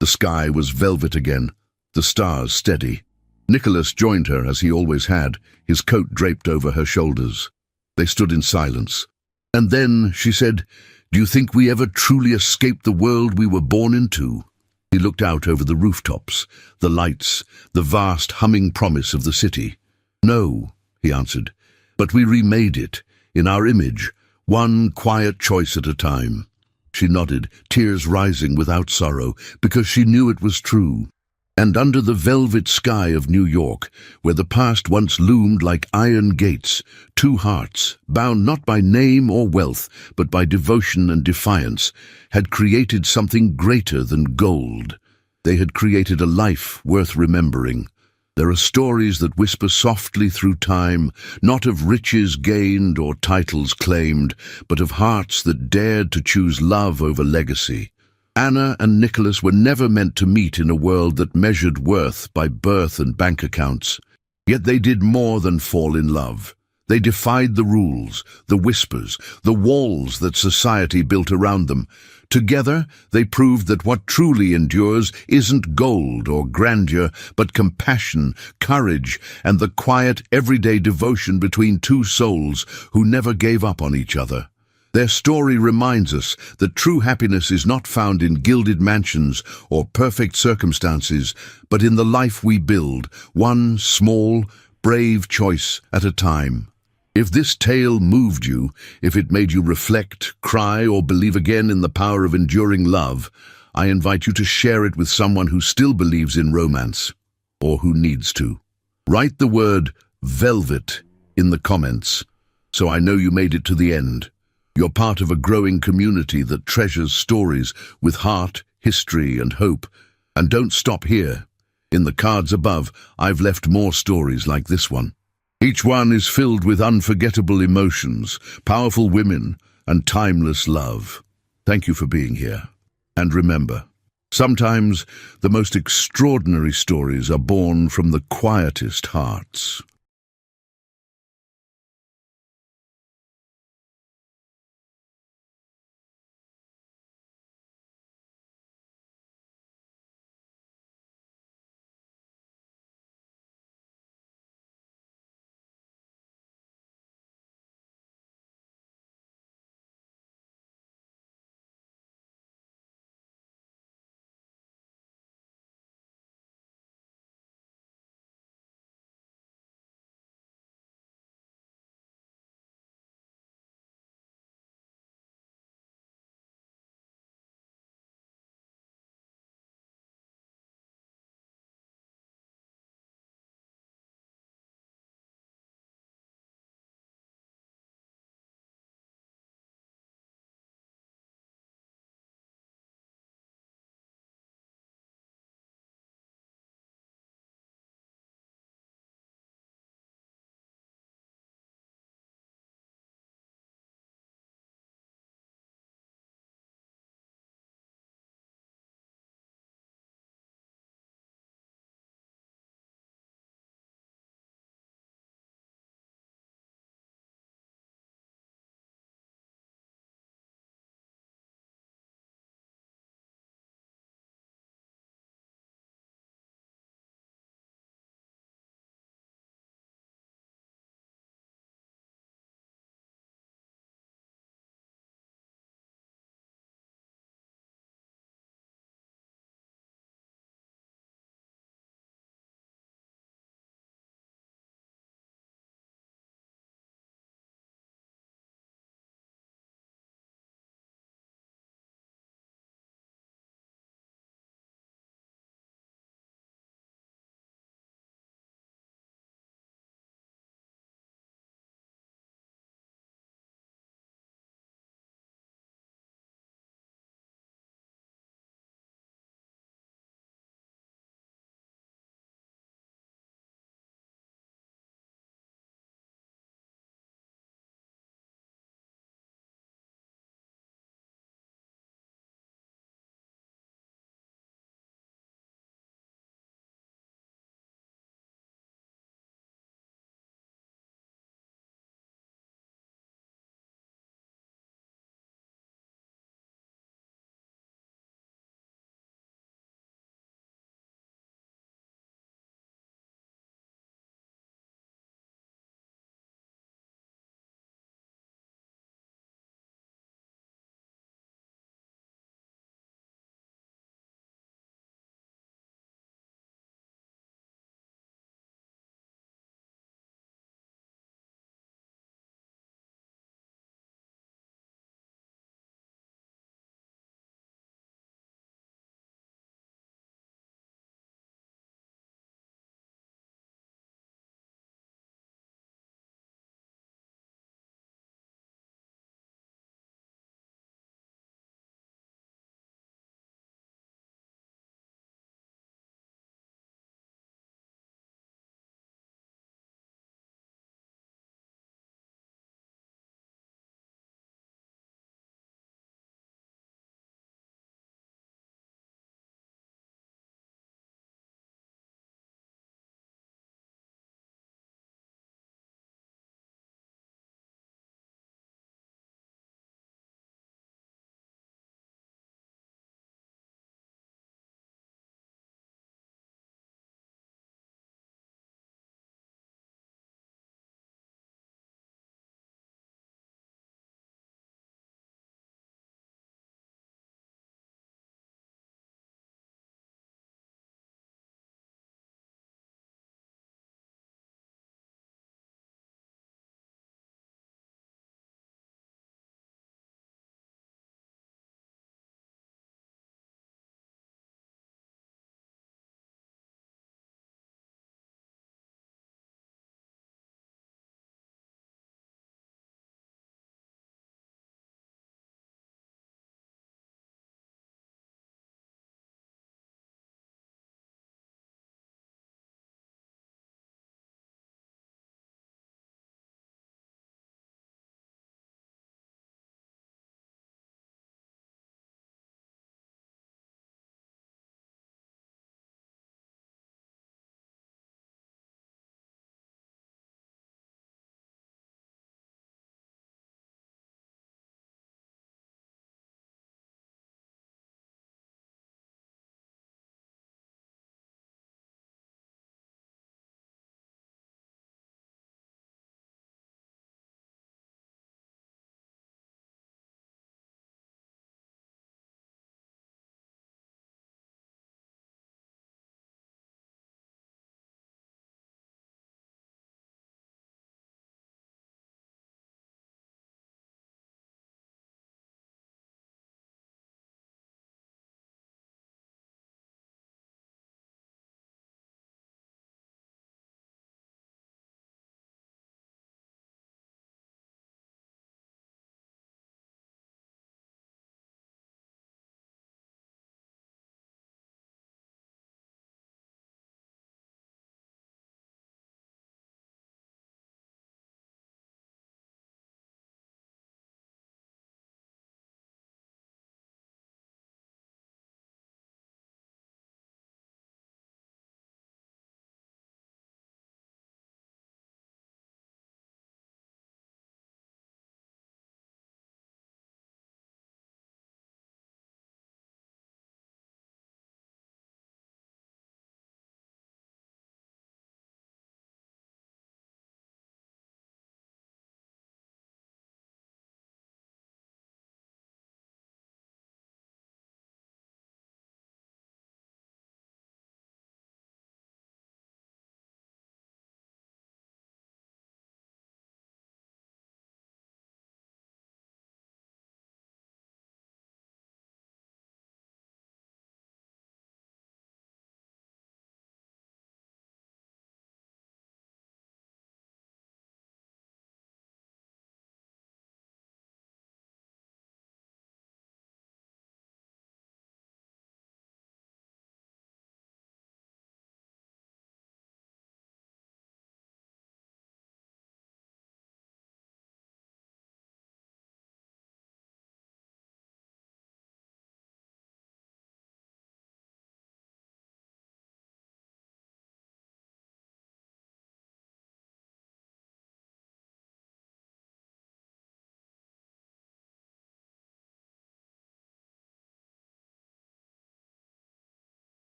The sky was velvet again, the stars steady. Nicholas joined her as he always had, his coat draped over her shoulders. They stood in silence. And then she said, "Do you think we ever truly escaped the world we were born into?" He looked out over the rooftops, the lights, the vast humming promise of the city. "No," he answered, "but we remade it, in our image, one quiet choice at a time." She nodded, tears rising without sorrow, because she knew it was true. And under the velvet sky of New York, where the past once loomed like iron gates, two hearts, bound not by name or wealth, but by devotion and defiance, had created something greater than gold. They had created a life worth remembering. There are stories that whisper softly through time, not of riches gained or titles claimed, but of hearts that dared to choose love over legacy. Anna and Nicholas were never meant to meet in a world that measured worth by birth and bank accounts. Yet they did more than fall in love. They defied the rules, the whispers, the walls that society built around them. Together, they proved that what truly endures isn't gold or grandeur, but compassion, courage, and the quiet, everyday devotion between two souls who never gave up on each other. Their story reminds us that true happiness is not found in gilded mansions or perfect circumstances, but in the life we build, one small, brave choice at a time. If this tale moved you, if it made you reflect, cry, or believe again in the power of enduring love, I invite you to share it with someone who still believes in romance, or who needs to. Write the word velvet in the comments, so I know you made it to the end. You're part of a growing community that treasures stories with heart, history, and hope. And don't stop here. In the cards above, I've left more stories like this one. Each one is filled with unforgettable emotions, powerful women, and timeless love. Thank you for being here. And remember, sometimes the most extraordinary stories are born from the quietest hearts.